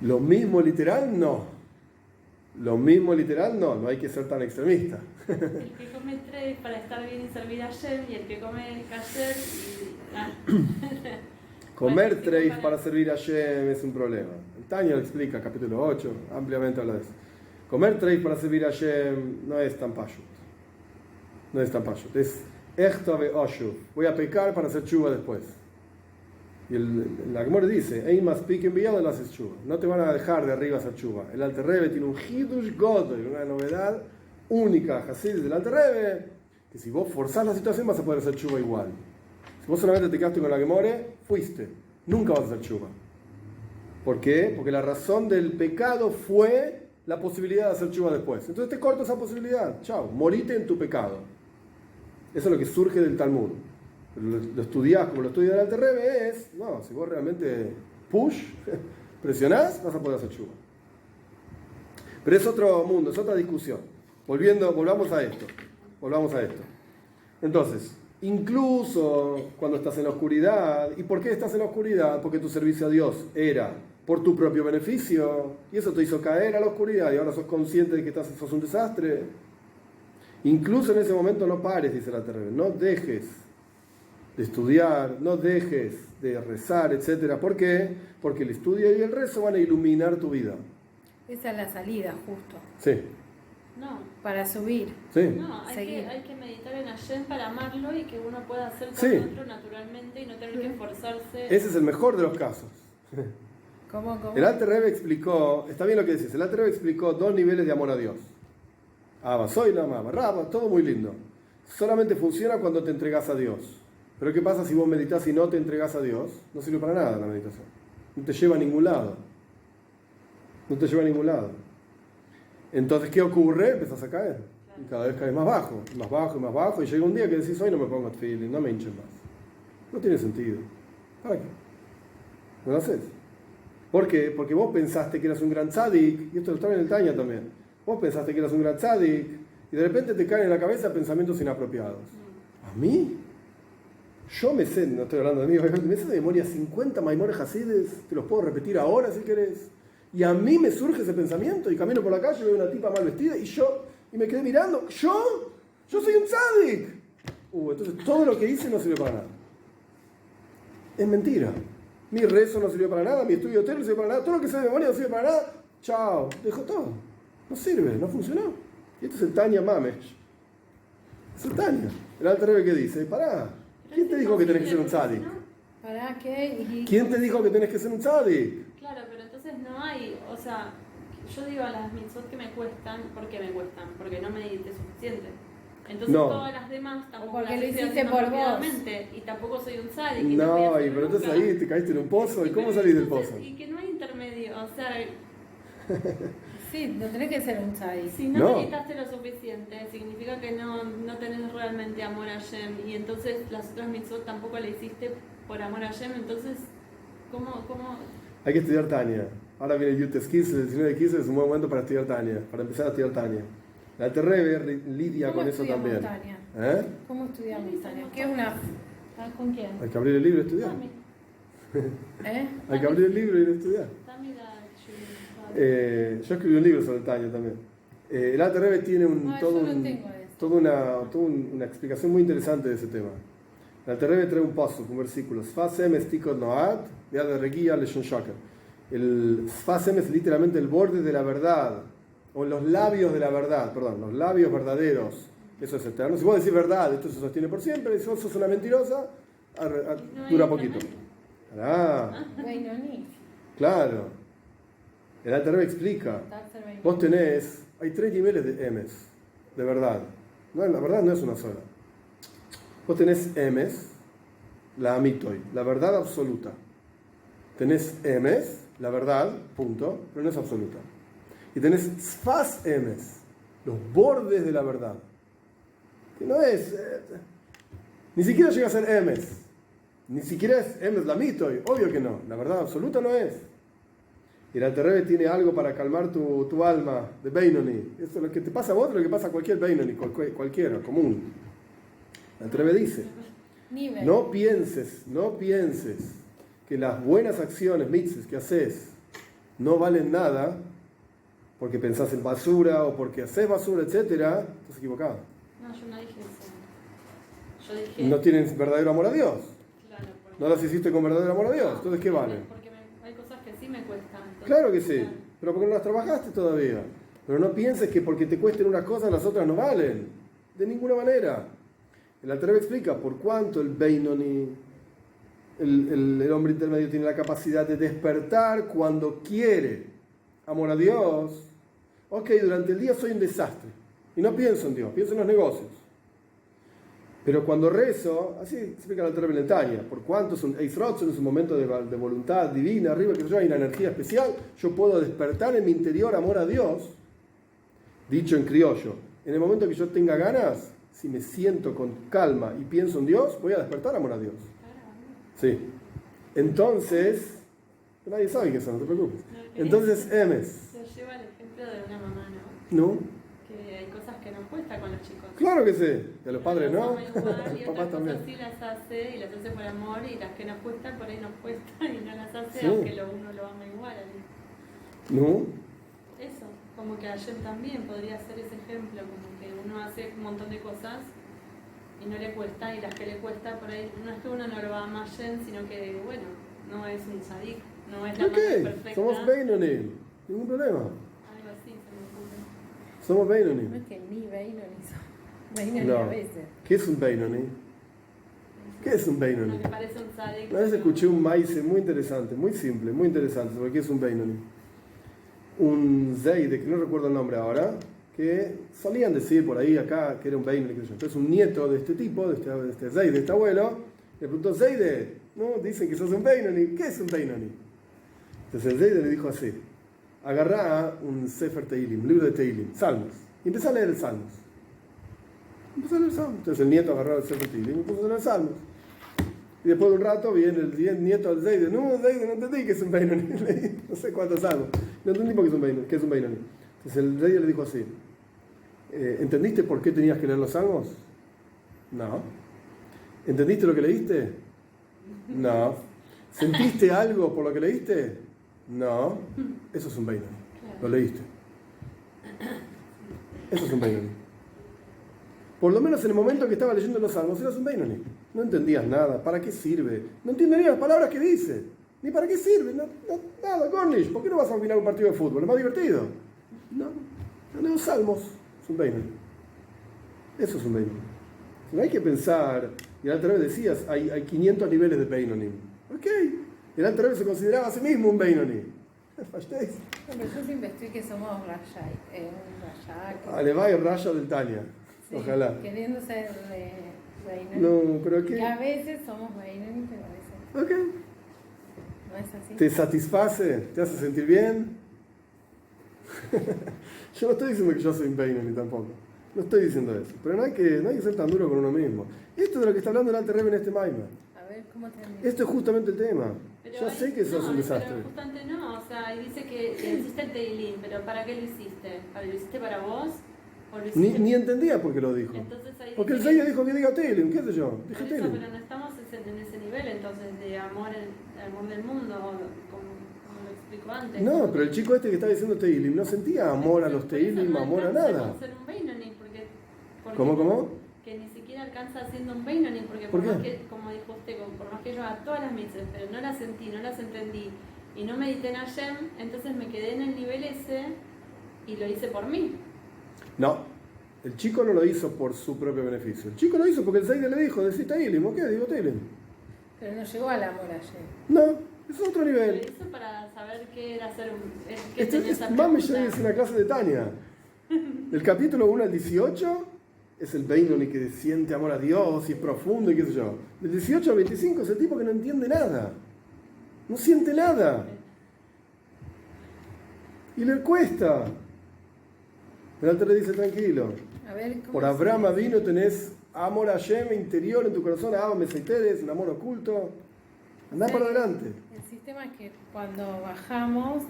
Lo mismo literal, no. Lo mismo literal, no hay que ser tan extremista. El que come tres para estar bien y servir a Hashem, y el que come kasher Comer Bueno, treif sí, para servir a Hashem es un problema. El Tanya lo explica, capítulo 8, ampliamente habla de eso. Comer treif para servir a Hashem no es tan pashut. No es tan pashut. Es echta ve oshuv. Voy a pecar para hacer chuva después. Y la Gemara dice, Ein maspik enviado no haces chuva. No te van a dejar de arriba hacer chuva. El Alter Rebbe tiene un hidush godel, una novedad única, Hasid del Alter Rebbe, que si vos forzás la situación vas a poder hacer chuva igual. Si vos solamente te quedaste con la Gemara, fuiste. Nunca vas a hacer chuva. ¿Por qué? Porque la razón del pecado fue la posibilidad de hacer chuva después. Entonces te corto esa posibilidad. Chao, morite en tu pecado. Eso es lo que surge del Talmud. Lo estudiás como lo estudia el Alter Rebbe es, no, si vos realmente presionás, vas a poder hacer chuva. Pero es otro mundo, es otra discusión. Volvamos a esto. Entonces, incluso cuando estás en la oscuridad, ¿y por qué estás en la oscuridad? Porque tu servicio a Dios era por tu propio beneficio, y eso te hizo caer a la oscuridad, y ahora sos consciente de que sos un desastre. Incluso en ese momento no pares, dice el Alter Rebbe, no dejes de estudiar, no dejes de rezar, etc. ¿Por qué? Porque el estudio y el rezo van a iluminar tu vida. Esa es la salida, justo. Sí, No, Para subir. sí. no, hay que meditar en Hashem para amarlo y que uno pueda hacer con Sí. otro naturalmente y no tener que esforzarse. Ese es el mejor de los casos. ¿Cómo? El Alter Rebbe explicó, está bien lo que decís, el Alter Rebbe explicó 2 niveles de amor a Dios. Abba, soy la mamá, Rabba, todo muy lindo. Solamente funciona cuando te entregas a Dios. Pero ¿qué pasa si vos meditas y no te entregas a Dios? No sirve para nada la meditación. No te lleva a ningún lado. No te lleva a ningún lado. Entonces, ¿qué ocurre? Empezás a caer. Y cada vez caes más bajo, más bajo y más bajo. Y llega un día que decís, hoy no me pongo feeling, no me hinchen más. No tiene sentido. ¿Para qué? No lo haces. ¿Por qué? Porque vos pensaste que eras un gran tzadik, y esto lo está en el Tanya también. Vos pensaste que eras un gran tzadik, y de repente te caen en la cabeza pensamientos inapropiados. ¿A mí? Yo me sé, no estoy hablando de mí, me sé de memoria 50 Maimores Hasides, te los puedo repetir ahora si querés. Y a mí me surge ese pensamiento, y camino por la calle, veo una tipa mal vestida, y me quedé mirando, ¿yo soy un tzadik. Entonces todo lo que hice no sirve para nada. Es mentira. Mi rezo no sirvió para nada, mi estudio de hotel no sirvió para nada, todo lo que sé de memoria no sirve para nada. Chao, dejo todo. No sirve, no funcionó. Y este es el Tanya Mamesh. Es el Tanya. El Alter Rebbe que dice, pará, ¿quién te dijo que tenés que ser un tzadik? ¿Para qué? ¿Quién te dijo que tenés que ser un tzadik? Claro, pero entonces no hay, o sea, yo digo a las mitzvot que me cuestan, ¿por qué me cuestan? Porque no medité suficiente. Entonces No. todas las demás tampoco porque las lo estoy hiciste haciendo por vos. apropiadamente, y tampoco soy un sádico. Y No, voy a hacer pero entonces nunca. ahí te caíste en un pozo. ¿Y cómo pero salís del entonces, pozo? Y que no hay intermedio, o sea, Sí, no tenés que ser un tzaddik. si no, No. meditaste lo suficiente, significa que no tenés realmente amor a Hashem, y entonces las otras mitzvot tampoco le hiciste por amor a Hashem, entonces, ¿cómo? Hay que estudiar Tania. Ahora viene Yutes Kislev, el 19 de Kislev es un buen momento para estudiar Tania, para empezar a estudiar Tania. La Terrebe lidia ¿Cómo con eso estudiamos también. Tania? ¿Eh? ¿Cómo estudiamos Tania? ¿Qué es una...? Ah, ¿con quién? Hay que abrir el libro y estudiar. ¿Eh? Hay que abrir el libro y ir a estudiar. Dame la Shuri. Yo escribí un libro sobre Tania también. El Alter Rebbe tiene No, yo no tengo eso. toda una explicación muy interesante de ese tema. El Alter Rebbe trae un pasuk, un versículo. Sfasem estikot noat, yad regia leshon shaker. El Sfasem es literalmente el borde de la verdad, o los labios de la verdad, perdón, los labios verdaderos. Eso es eterno. Si vos decís verdad, esto se sostiene por siempre. Si vos sos una mentirosa, dura poquito. Beinoni. Claro. El Alter Rebbe explica. Vos hay 3 niveles de emes, de verdad. No, la verdad no es una sola. Vos tenés emes, la amitoi, la verdad absoluta. Tenés emes, la verdad, punto, pero no es absoluta. Y tenés sfas emes, los bordes de la verdad. Que no es, ni siquiera llega a ser emes. Ni siquiera es emes la amitoi, obvio que no. La verdad absoluta no es. Y el Alter Rebbe tiene algo para calmar tu alma de Beinoni. Eso es lo que te pasa a vos, lo que pasa a cualquier Beinoni, cualquiera, común. El Alter Rebbe dice, Nivel. no pienses que las buenas acciones, mitzvahs que haces, no valen nada porque pensás en basura o porque haces basura, etcétera. Estás equivocado. No, yo no dije eso. Yo dije... No tienes verdadero amor a Dios. Claro, porque... No las hiciste con verdadero amor a Dios. Entonces, ¿qué valen? Porque hay cosas que sí me cuestan. Entonces, Claro que sí, pero porque no las trabajaste todavía. Pero no pienses que porque te cuesten unas cosas las otras no valen. De ninguna manera. El Alter Rebbe explica por cuánto el Beinoni, el hombre intermedio, tiene la capacidad de despertar cuando quiere amor a Dios. Ok, durante el día soy un desastre y no pienso en Dios, pienso en los negocios. Pero cuando rezo, así explica el Alter Rebbe en Tanya, por cuánto es un Eisrotzen, es un momento de voluntad divina, arriba, que yo hay una energía especial, yo puedo despertar en mi interior amor a Dios, dicho en criollo. En el momento que yo tenga ganas, si me siento con calma y pienso en Dios, voy a despertar amor a Dios. Sí. Entonces, nadie sabe que eso, no te preocupes. Entonces, emes. Se lleva el ejemplo de una mamá, ¿No? que hay cosas que nos cuesta con los chicos. Claro que sí. De los padres, Las ¿no? ama igual, Los y papás otras también. cosas sí las hace y las hace por amor, y las que nos cuestan por ahí nos cuestan y no las hace, Sí. aunque uno lo ama igual. ¿No? Eso, como que ayer también podría ser ese ejemplo, como que uno hace un montón de cosas y no le cuesta, y las que le cuesta por ahí, no es que uno no lo ama a Yen, sino que, bueno, no es un sadik, no es la madre Ok, perfecta. somos Beinoni. Ningún problema. Algo así se me ocurre. Somos No Beinoni. es que ni Beinoni son. Beinoni No. a veces. ¿Qué es un Beinoni? ¿Qué es un Beinoni? Uno que parece un sadik. Una vez escuché un maíz muy interesante, muy simple, muy interesante, sobre qué es un Beinoni. Un Zeide, que no recuerdo el nombre ahora, que solían decir por ahí acá que era un Beinoni. Entonces un nieto de este tipo, de este Zeide, de este abuelo, le preguntó, Zeide, ¿no? Dicen que sos un Beinoni. ¿Qué es un Beinoni? Entonces el Zeide le dijo así, agarrá un Sefer Teilim, un libro de Teilim, Salmos, y empezá a leer el Salmos. Empezó a leer Salmos. Entonces el nieto agarró el Sefer Teilim y empezó a leer Salmos. Y después de un rato viene el nieto del Zeide, no, Zeide, no entendí que es un Beinoni. Leí no sé cuántos Salmos. No entendí por qué es un Beinoni. Entonces el Zeide le dijo así, ¿entendiste por qué tenías que leer los Salmos? No. ¿Entendiste lo que leíste? No. ¿Sentiste algo por lo que leíste? No. Eso es un Beinoni. Lo leíste. Eso es un Beinoni. Por lo menos en el momento que estaba leyendo los Salmos, eras un Beinoni. No entendías nada. ¿Para qué sirve? No entiendes ni las palabras que dice. Ni para qué sirve. Nada, Gornish. ¿Por qué no vas a opinar un partido de fútbol? Es más divertido. No leo Salmos. Es un Beinoni. Eso es un Beinoni. No hay que pensar. Y el Alter Rebbe decías, hay 500 niveles de Beinoni. Ok. El Alter Rebbe se consideraba a sí mismo un Beinoni. Pero yo siempre estoy que somos Rashai. Alevay Raya del Tania. Sí, Ojalá. queriendo ser Beinoni. No, pero Que ¿qué? a veces somos Beinoni, pero a veces Ok. no es así. ¿Te satisface? ¿Te hace sentir bien? Yo no estoy diciendo que yo soy un Beinoni tampoco. No estoy diciendo eso. Pero no hay que ser tan duro con uno mismo. Esto es de lo que está hablando el Alter Rebbe en este Maimon. A ver, ¿cómo te han Esto es justamente el tema. Pero Ya ahí- sé que sos no, un desastre. Pero justamente no, o sea, ahí dice que hiciste el Teilín, pero ¿para qué lo hiciste? ¿Lo hiciste para vos? ¿O lo hiciste? Ni entendía por qué lo dijo. Entonces ahí Porque el dice sello que- dijo que diga Telem, qué sé yo. por Dije eso, Telem. pero no estamos en ese nivel entonces de amor, amor del mundo, como lo explico antes. No, pero el chico este que estaba diciendo Teilim no sentía amor a los Por eso Teilim, no amor a alcanza nada. con ser un Beinoni, porque ¿Cómo? que ni siquiera alcanza siendo un Beinoni, porque ¿Por por más qué? que, como dijo usted, por más que yo haga todas las mitzvahs, pero no las sentí, no las entendí y no medité en Hashem, entonces me quedé en el nivel ese y lo hice por mí. No, el chico no lo hizo por su propio beneficio. El chico lo hizo porque el Seide le dijo, decí Teilim, ¿ok? Digo Teilim. Pero no llegó al amor ayer. No, es otro Lo nivel. hizo para saber qué era ser un... qué Esto tenía es esa Mami pregunta. es una clase de Tania. Del capítulo 1 al 18 es el Beinoni que siente amor a Dios y es profundo y qué sé yo. Del 18 al 25 es el tipo que no entiende nada. No siente nada. Y le cuesta. El Alter le dice tranquilo. A ver, ¿cómo Por se Abraham dice? vino tenés amor a Hashem interior en tu corazón, Abba Seiteres, un amor oculto. Andá Sí. para adelante. El sistema es que cuando bajamos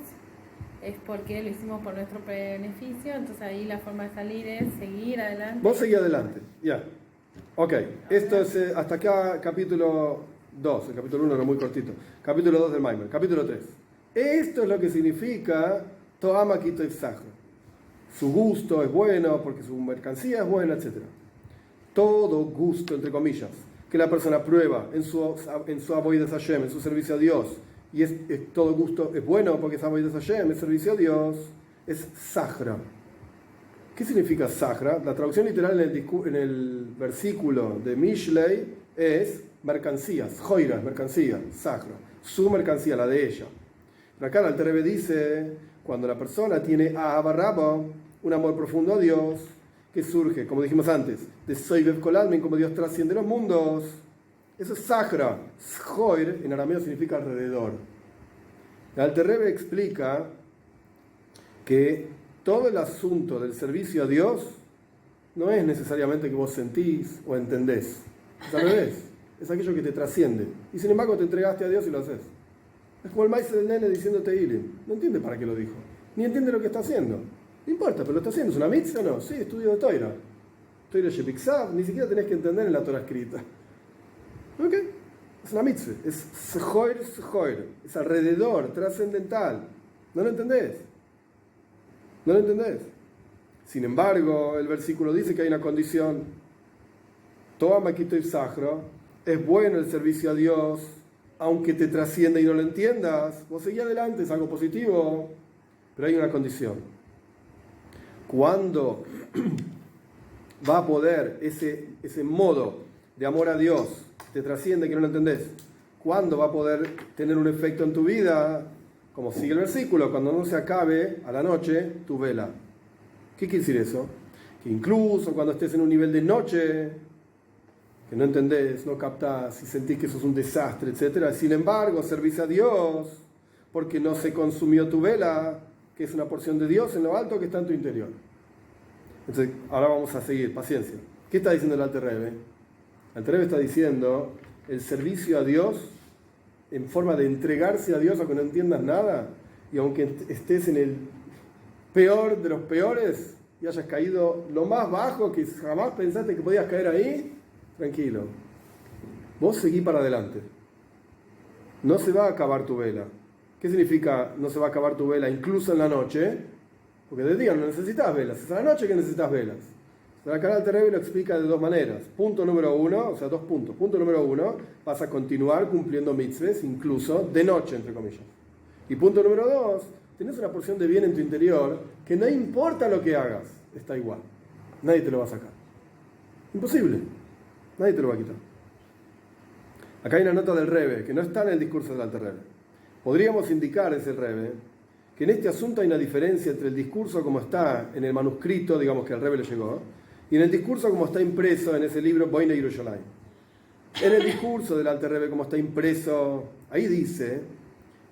es porque lo hicimos por nuestro beneficio, entonces ahí la forma de salir es seguir adelante. Vos seguí adelante. Ya. Ok. Esto es hasta acá capítulo 2. El capítulo 1 era muy cortito. Capítulo 2 del Maimer. Capítulo 3. Esto es lo que significa Toama Kito Ifsachra. Su gusto es bueno porque su mercancía es buena, etc. Todo gusto, entre comillas, que la persona prueba en su avoides Hashem, en su servicio a Dios, y todo gusto es bueno porque es avoides Hashem, es servicio a Dios, es Sahra. ¿Qué significa Sahra? La traducción literal en el versículo de Mishlei es mercancías, joiras, mercancía, Sahra, su mercancía, la de ella. Pero acá el Alter Rebbe dice, cuando la persona tiene a Abarraba, un amor profundo a Dios, que surge, como dijimos antes, de Soibev Kolalmin, como Dios trasciende los mundos. Eso es Sahra. Shoir en arameo significa alrededor. El Alter Rebbe explica que todo el asunto del servicio a Dios no es necesariamente que vos sentís o entendés. Es al revés. Es aquello que te trasciende. Y sin embargo te entregaste a Dios y lo haces. Es como el maestro del nene diciendo Teilim. No entiende para qué lo dijo. Ni entiende lo que está haciendo. No importa, pero lo está haciendo. ¿Es una mitzvah o no? Sí, estudio de Toira. Toira Shepiksav, ni siquiera tenés que entender en la Torah escrita. ¿Ok? Es una mitzvah. Es sehoir. Es alrededor, trascendental. ¿No lo entendés? ¿No lo entendés? Sin embargo, el versículo dice que hay una condición. Toa Makito y Sahra. Es bueno el servicio a Dios, aunque te trascienda y no lo entiendas. Vos seguí adelante, es algo positivo. Pero hay una condición. ¿Cuándo va a poder ese modo de amor a Dios te trasciende que no lo entendés? ¿Cuándo va a poder tener un efecto en tu vida? Como sigue el versículo, cuando no se acabe a la noche tu vela. ¿Qué quiere decir eso? Que incluso cuando estés en un nivel de noche, que no entendés, no captás y sentís que sos un desastre, etc. Sin embargo, servís a Dios porque no se consumió tu vela, que es una porción de Dios en lo alto que está en tu interior. Entonces, ahora vamos a seguir, paciencia. ¿Qué está diciendo el Alter Rebbe? El Alter Rebbe está diciendo el servicio a Dios en forma de entregarse a Dios aunque no entiendas nada, y aunque estés en el peor de los peores y hayas caído lo más bajo que jamás pensaste que podías caer ahí, tranquilo. Vos seguí para adelante. No se va a acabar tu vela. ¿Qué significa no se va a acabar tu vela incluso en la noche? Porque de día no necesitas velas, es a la noche que necesitas velas. El canal Alter Rebbe lo explica de dos maneras. Punto número uno, o sea, 2 puntos. Punto número uno, vas a continuar cumpliendo mitzvahs, incluso de noche, entre comillas. Y punto número 2, tenés una porción de bien en tu interior que no importa lo que hagas, está igual. Nadie te lo va a sacar. Imposible. Nadie te lo va a quitar. Acá hay una nota del Rebbe, que no está en el discurso del Alter Rebbe. Podríamos indicar, es el Rebbe, que en este asunto hay una diferencia entre el discurso como está en el manuscrito, digamos que al Rebbe le llegó, Y en el discurso como está impreso en ese libro, Boine Yerushalayim. En el discurso del Alter Rebbe como está impreso, ahí dice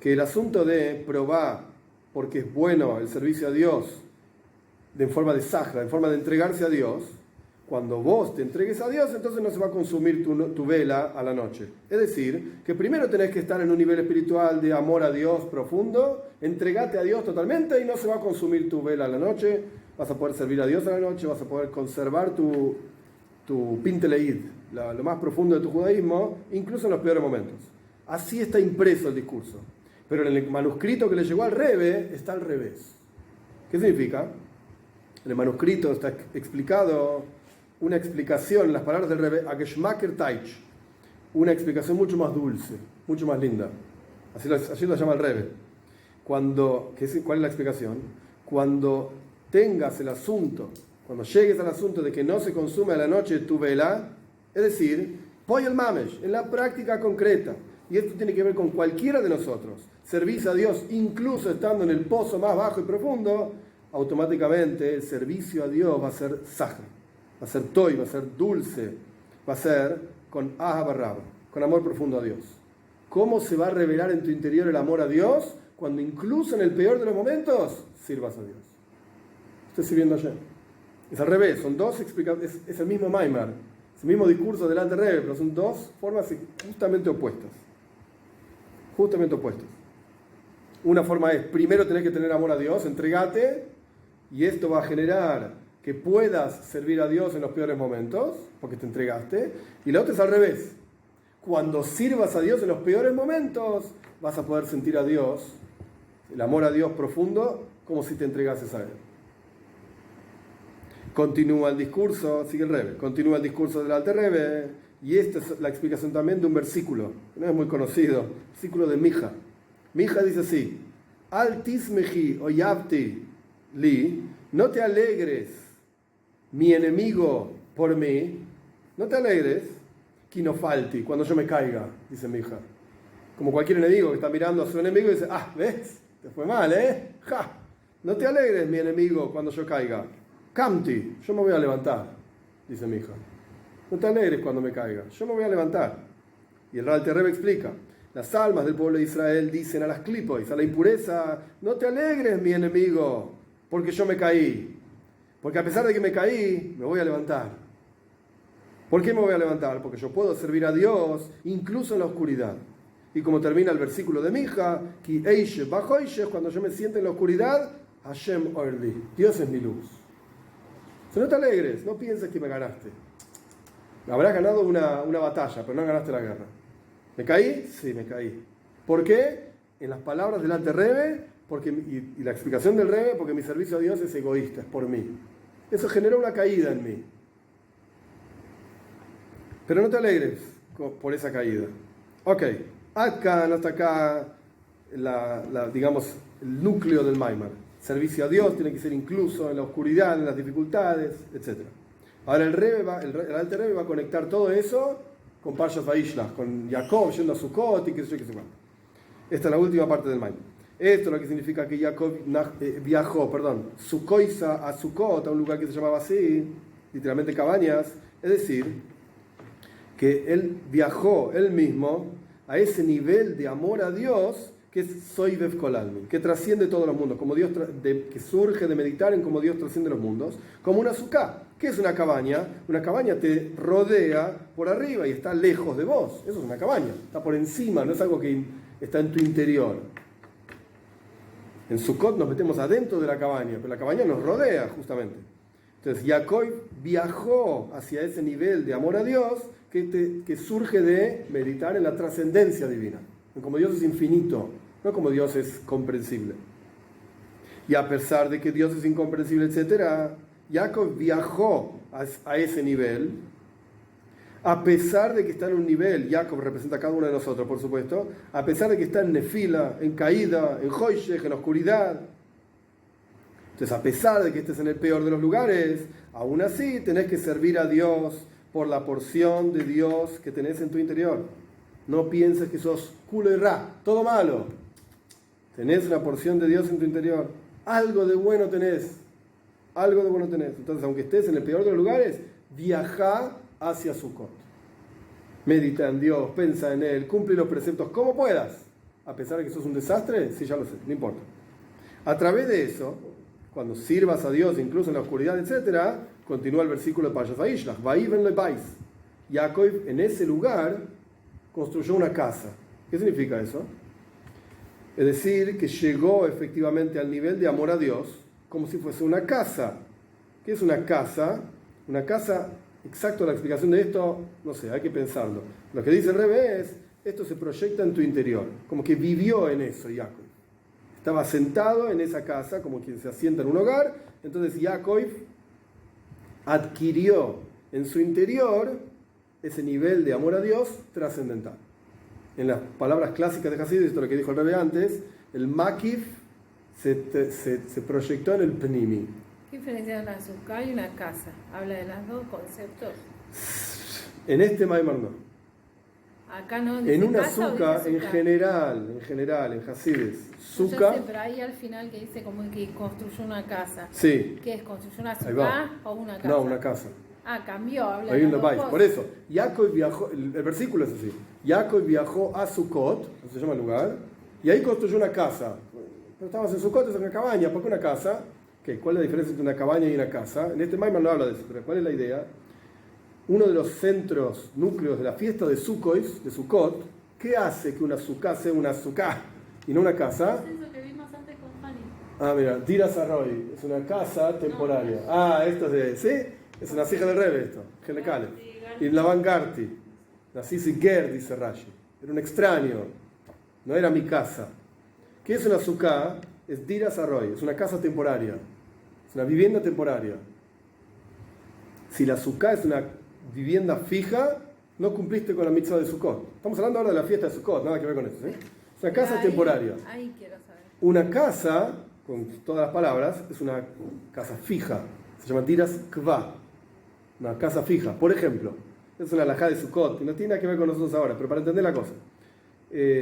que el asunto de probar porque es bueno el servicio a Dios en forma de sahra, en forma de entregarse a Dios, cuando vos te entregues a Dios, entonces no se va a consumir tu vela a la noche. Es decir, que primero tenés que estar en un nivel espiritual de amor a Dios profundo, entregate a Dios totalmente y no se va a consumir tu vela a la noche, vas a poder servir a Dios a la noche, vas a poder conservar tu pinteleid, lo más profundo de tu judaísmo, incluso en los peores momentos. Así está impreso el discurso. Pero en el manuscrito que le llegó al Rebbe está al revés. ¿Qué significa? En el manuscrito está explicado una explicación, en las palabras del Rebbe, Ageshmaker Taich, una explicación mucho más dulce, mucho más linda. Así lo llama el Rebbe. ¿Cuál es la explicación? Cuando tengas el asunto, cuando llegues al asunto de que no se consume a la noche tu vela, es decir, Poy el Mamesh, en la práctica concreta, y esto tiene que ver con cualquiera de nosotros, servir a Dios incluso estando en el pozo más bajo y profundo, automáticamente el servicio a Dios va a ser sahra, va a ser toy, va a ser dulce, va a ser con ahabarraba, con amor profundo a Dios. ¿Cómo se va a revelar en tu interior el amor a Dios? Cuando incluso en el peor de los momentos sirvas a Dios. Estoy sirviendo ayer. Es al revés, son dos explicaciones, es el mismo Maimar, es el mismo discurso del Alter Rebbe, pero son dos formas justamente opuestas. Justamente opuestas. Una forma es, primero tenés que tener amor a Dios, entregate, y esto va a generar que puedas servir a Dios en los peores momentos, porque te entregaste. Y la otra es al revés. Cuando sirvas a Dios en los peores momentos, vas a poder sentir a Dios, el amor a Dios profundo, como si te entregases a Él. Continúa el discurso, sigue el Rebbe, continúa el discurso del Alter Rebbe, y esta es la explicación también de un versículo, que no es muy conocido, versículo de Mija. Mija dice así: Al tismeji oyavti li, no te alegres, mi enemigo, por mí, no te alegres, kinofalti, cuando yo me caiga, dice Mija. Como cualquier enemigo que está mirando a su enemigo y dice: ¿ves? Te fue mal, ¡Ja! No te alegres, mi enemigo, cuando yo caiga. Kamti, yo me voy a levantar, dice Mija. No te alegres cuando me caiga, yo me voy a levantar. Y el Alter Rebbe explica: las almas del pueblo de Israel dicen a las clipois, a la impureza: no te alegres, mi enemigo, porque yo me caí. Porque a pesar de que me caí, me voy a levantar. ¿Por qué me voy a levantar? Porque yo puedo servir a Dios incluso en la oscuridad. Y como termina el versículo de Mija, Ki eishe bajo eishe, cuando yo me siento en la oscuridad, Hashem orli, Dios es mi luz. Si no te alegres, no pienses que me ganaste. Habrás ganado una batalla, pero no ganaste la guerra. ¿Me caí? Sí, me caí. ¿Por qué? En las palabras del Alter Rebbe, y la explicación del Rebbe, porque mi servicio a Dios es egoísta, es por mí. Eso generó una caída en mí. Pero no te alegres por esa caída. Ok, acá, hasta acá, digamos, el núcleo del Maimar. Servicio a Dios tiene que ser incluso en la oscuridad, en las dificultades, etc. Ahora el Alter Rebbe va a conectar todo eso con Parshas Vayishlach, con Jacob yendo a Sukkot y qué sé yo, qué sé cuánto. Esta es la última parte del Maimar. Esto es lo que significa que Jacob viajó, Sukkoisa a Sukkot, a un lugar que se llamaba así, literalmente cabañas, es decir, que él viajó él mismo a ese nivel de amor a Dios que es Soivev Kolalmi, que trasciende todos los mundos, como Dios que surge de meditar en cómo Dios trasciende los mundos, como una sukkah. ¿Qué es una cabaña? Una cabaña te rodea por arriba y está lejos de vos. Eso es una cabaña, está por encima, no es algo que está en tu interior. En Sukkot nos metemos adentro de la cabaña, pero la cabaña nos rodea justamente. Entonces Jacob viajó hacia ese nivel de amor a Dios que surge de meditar en la trascendencia divina, en como Dios es infinito, no como Dios es comprensible. Y a pesar de que Dios es incomprensible, etc., Jacob viajó a ese nivel, a pesar de que está en un nivel, Jacob representa a cada uno de nosotros, por supuesto, a pesar de que está en nefila, en caída, en hoishech, en oscuridad. Entonces, a pesar de que estés en el peor de los lugares, aún así tenés que servir a Dios por la porción de Dios que tenés en tu interior. No pienses que sos culo y ra, todo malo. Tenés una porción de Dios en tu interior. Algo de bueno tenés. algo de bueno tenés. Entonces, aunque estés en el peor de los lugares, viaja hacia Sukkot. Medita en Dios, piensa en Él, cumple los preceptos como puedas. A pesar de que sos un desastre, sí, ya lo sé, no importa. A través de eso, cuando sirvas a Dios, incluso en la oscuridad, etc., continúa el versículo de Parashat Vayishlach. Vayiven lebais. Jacob en ese lugar construyó una casa. ¿Qué significa eso? Es decir, que llegó efectivamente al nivel de amor a Dios como si fuese una casa. ¿Qué es una casa? Una casa, exacto la explicación de esto, no sé, hay que pensarlo. Lo que dice el Rebbe es, esto se proyecta en tu interior, como que vivió en eso Jacob. Estaba sentado en esa casa, como quien se asienta en un hogar, entonces Jacob adquirió en su interior ese nivel de amor a Dios trascendental. En las palabras clásicas de Hasidus, esto es lo que dijo el Rebbe antes, el Makif se proyectó en el Pnimi. ¿Qué diferencia hay una azúcar y una casa? Habla de los dos conceptos. En este Maimar no. Acá no. En una casa azúcar, en general, en Hasidus, Yo azúcar. sé, pero ahí al final que dice como que construyó una casa. Sí. ¿Qué es? ¿Construyó una Ahí va. azúcar o una casa? No, una casa. Ah, cambió, habla Ahí de en las los dos países. cosas. Por eso, Jacob viajó, el versículo es así. Jacob viajó a Sukkot, así se llama el lugar, y ahí construyó una casa. Pero estabas en Sukkot, es una cabaña. ¿Por qué una casa? ¿Qué? ¿Cuál es la diferencia entre una cabaña y una casa? En este Maimar no habla de eso, pero ¿cuál es la idea? Uno de los centros, núcleos de la fiesta de Sukkot, ¿qué hace que una sukkah sea una sukkah y no una casa? Es eso que vimos antes con Fanny. Ah, mira, Dira Sarroy, es una casa temporaria. Esto es de, ¿sí? Es una hija del Rebbe esto, Genekale. Y Lavan Garti, Nasisi Ger, dice Rashi. Era un extraño, no era mi casa. ¿Qué es una sukkah? Es Dira Sarroy, es una casa temporaria, es una vivienda temporaria. Si la sukkah es una vivienda fija, no cumpliste con la mitzvah de Sukkot. Estamos hablando ahora de la fiesta de Sukkot, nada que ver con eso. ¿Sí? Es una casa temporaria. Ahí quiero saber. Una casa, con todas las palabras, es una casa fija. Se llama Diras Kva. Una casa fija. Por ejemplo, es una alajá de Sukkot, que no tiene nada que ver con nosotros ahora, pero para entender la cosa.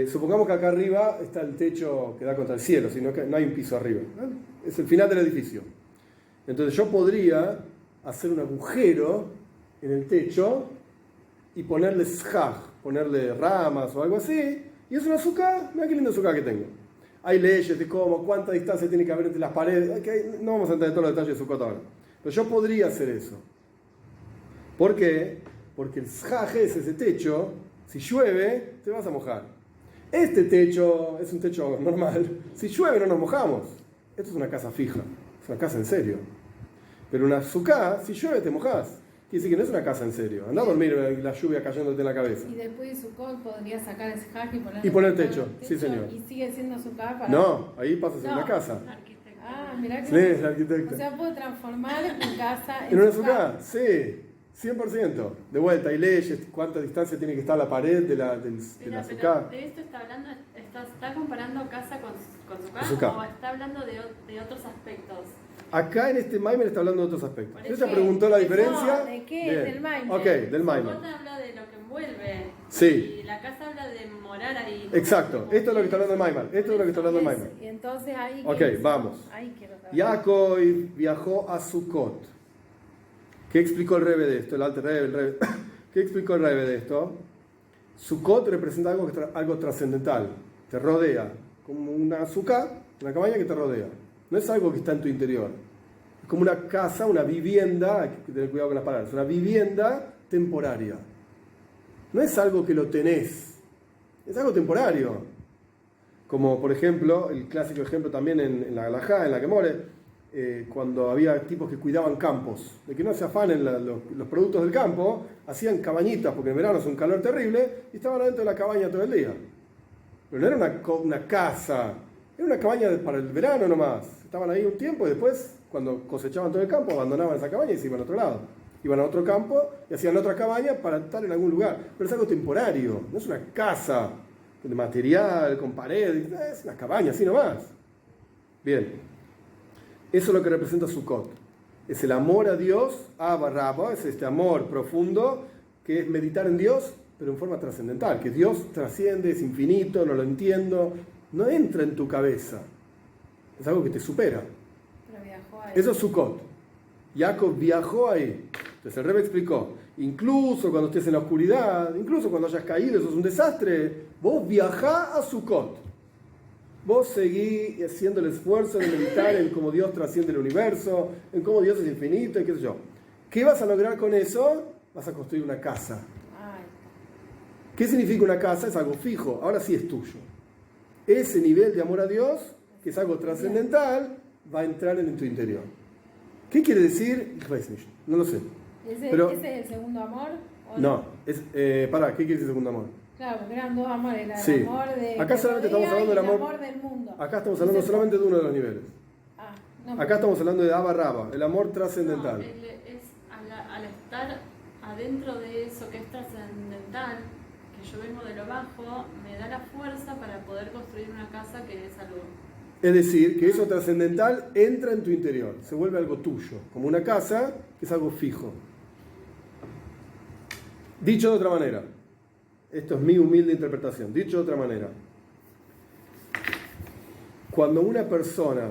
Supongamos que acá arriba está el techo que da contra el cielo, sino que no hay un piso arriba. ¿No? Es el final del edificio. Entonces yo podría hacer un agujero en el techo y ponerle shaj, ponerle ramas o algo así, y es una azúcar. Mira qué lindo azúcar que tengo. Hay leyes de cómo, cuánta distancia tiene que haber entre las paredes. No vamos a entender todos los detalles de Sukkot ahora. Pero yo podría hacer eso. ¿Por qué? Porque el shaj es ese techo, si llueve, te vas a mojar. Este techo es un techo normal. Si llueve, no nos mojamos. Esto es una casa fija, es una casa en serio. Pero una azúcar, si llueve, te mojas. Quiere decir que no es una casa en serio. Anda a dormir la lluvia cayéndote en la cabeza. Y después de Sukkot podría sacar ese hack y poner techo, sí señor. Y sigue siendo Sukkot para... No, ahí pasa a ser una casa. Ah, mirá que... Sí, es la arquitecta. O sea, puedo transformar mi casa ¿En una Sukkot. azúcar? Sí, 100%. De vuelta, hay leyes, cuánta distancia tiene que estar la pared de la azúcar. ¿De esto está hablando, está comparando casa con su Sukkah. casa o está hablando de otros aspectos? Acá en este Maimer está hablando de otros aspectos. Por Ella eso- preguntó la No, diferencia. ¿de qué? Bien. Del Maimer. Ok, del Maimer. Sukkot habla de lo que envuelve. Sí. Y la casa habla de morar ahí. Exacto, esto es lo que está hablando el Maimer. Esto es lo que está hablando el Maimer. Y entonces ahí... Ok, ¿qué? vamos. Ahí quiero saber. Jacob viajó a Sukkot. ¿Qué explicó el Rebbe de esto? El Alter Rebbe, el Rebbe. ¿Qué explicó el Rebbe de esto? Sukkot representa algo trascendental. Te rodea. Como una azúcar, una cabaña que te rodea. No es algo que está en tu interior. Es como una casa, una vivienda, hay que tener cuidado con las palabras, una vivienda temporaria. No es algo que lo tenés, es algo temporario. Como por ejemplo, el clásico ejemplo también en la Halajá, en la Gemore, cuando había tipos que cuidaban campos, de que no se afanen los productos del campo, hacían cabañitas, porque en verano es un calor terrible, y estaban adentro de la cabaña todo el día. Pero no era una casa, era una cabaña para el verano nomás. Estaban ahí un tiempo y después, cuando cosechaban todo el campo, abandonaban esa cabaña y se iban a otro lado. Iban a otro campo y hacían otra cabaña para estar en algún lugar. Pero es algo temporario, no es una casa de material, con paredes, es una cabaña, así nomás. Bien, eso es lo que representa Sukkot. Es el amor a Dios, Abba Rabba, es este amor profundo, que es meditar en Dios, pero en forma trascendental, que Dios trasciende, es infinito, no lo entiendo, no entra en tu cabeza, es algo que te supera. Pero viajó ahí. Eso es Sukkot. Jacob viajó ahí. Entonces el Rebbe explicó, incluso cuando estés en la oscuridad, incluso cuando hayas caído, eso es un desastre, vos viajá a Sukkot. Vos seguís haciendo el esfuerzo de meditar en cómo Dios trasciende el universo, en cómo Dios es infinito y qué sé yo. ¿Qué vas a lograr con eso? Vas a construir una casa. Ay, ¿Qué significa una casa? Es algo fijo, ahora sí es tuyo. Ese nivel de amor a Dios, que es algo trascendental, va a entrar en tu interior. ¿Qué quiere decir? No lo sé. Pero, ¿ese es el segundo amor? ¿O no, ¿qué quiere decir segundo amor? Claro, porque eran dos amores, el Sí. amor de Acá solamente estamos hablando del amor del mundo. Acá estamos hablando solamente de uno de los niveles. Acá estamos hablando de Abba Rabba, el amor trascendental. No, es al estar adentro de eso que es trascendental, que yo vengo de lo bajo, me da la fuerza para poder construir una casa que es algo. Es decir, que eso trascendental entra en tu interior, se vuelve algo tuyo, como una casa que es algo fijo. Dicho de otra manera, esto es mi humilde interpretación, dicho de otra manera, cuando a una persona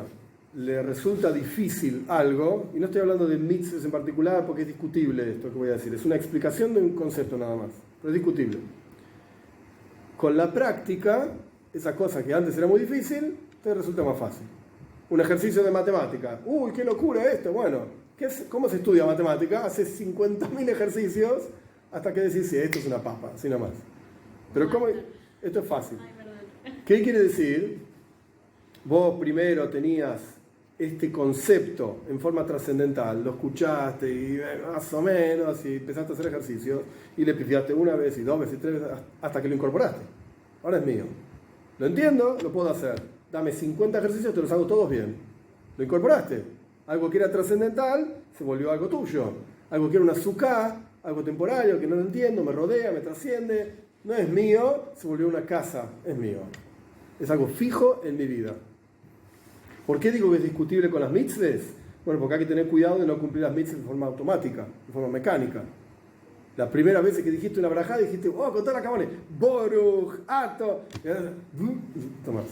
le resulta difícil algo, y no estoy hablando de mitzvahs en particular porque es discutible esto que voy a decir, es una explicación de un concepto nada más, pero es discutible. Con la práctica, esa cosa que antes era muy difícil, te resulta más fácil. Un ejercicio de matemática. ¡Uy, qué locura esto! Bueno, ¿cómo se estudia matemática? Haces 50.000 ejercicios hasta que decís, sí, esto es una papa, así nomás. Pero ¿cómo? Esto es fácil. ¿Qué quiere decir? Vos primero tenías este concepto en forma trascendental, lo escuchaste y más o menos y empezaste a hacer ejercicios y le pifiaste una vez y dos veces y tres veces hasta que lo incorporaste. Ahora es mío. Lo entiendo, lo puedo hacer. Dame 50 ejercicios, te los hago todos bien. Lo incorporaste. Algo que era trascendental se volvió algo tuyo. Algo que era una azúcar, algo temporario que no lo entiendo, me rodea, me trasciende. No es mío, se volvió una casa, es mío. Es algo fijo en mi vida. ¿Por qué digo que es discutible con las mitzvahs? Bueno, porque hay que tener cuidado de no cumplir las mitzvahs de forma automática, de forma mecánica. La primera vez que dijiste una brajá, dijiste, contá la cabane, Boruch, Ato, Tomás.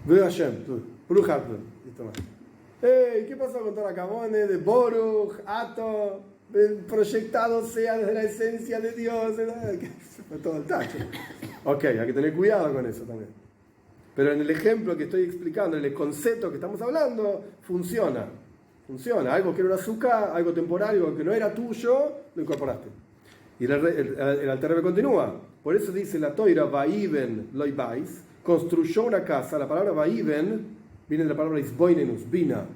Hashem, Baruch Ato, y Tomás. ¿Qué pasó con toda la cabane de Boruch, Ato, proyectado sea desde la esencia de Dios? Fue todo el tacho. Ok, hay que tener cuidado con eso también. Pero en el ejemplo que estoy explicando, en el concepto que estamos hablando, funciona. Funciona. Algo que era un azúcar, algo temporario, algo que no era tuyo, lo incorporaste. Y el Alter Rebbe continúa. Por eso dice la Toira, Vaiven loibais, construyó una casa. La palabra Vaiven viene de la palabra Isboinenus, Bina.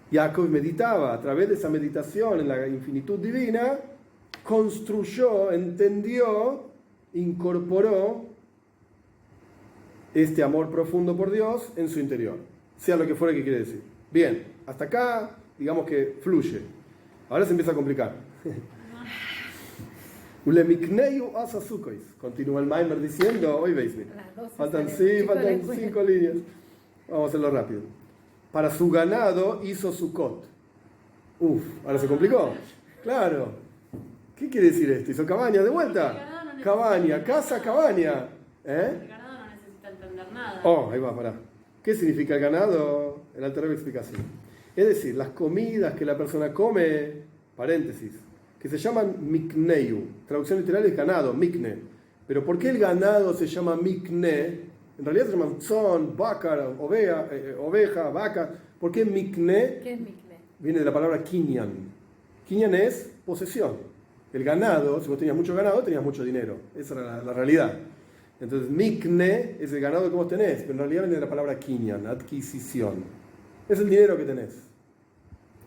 Jacob meditaba. A través de esa meditación en la infinitud divina, construyó, entendió, incorporó este amor profundo por Dios en su interior, sea lo que fuera que quiere decir. Bien, hasta acá digamos que fluye. Ahora se empieza a complicar. Continúa el Maimer diciendo, hoy veis, faltan 5 líneas. Vamos a hacerlo rápido. Para su ganado hizo Sukkot. Ahora se complicó. Claro. ¿Qué quiere decir esto? ¿Hizo cabaña de vuelta? Cabaña, casa, cabaña. Ahí va, pará. ¿Qué significa el ganado? El Alter Rebbe explica así. Es decir, las comidas que la persona come, paréntesis, que se llaman mikneu. Traducción literal es ganado, mikne. Pero ¿por qué el ganado se llama mikne? En realidad se llaman tzon, vaca, oveja, vaca. ¿Por qué mikne? ¿Qué es mikne? Viene de la palabra kinyan. Kinyan es posesión. El ganado, si vos tenías mucho ganado, tenías mucho dinero. Esa era la realidad. Entonces, mikne es el ganado que vos tenés, pero en realidad viene de la palabra kinyan, adquisición. Es el dinero que tenés.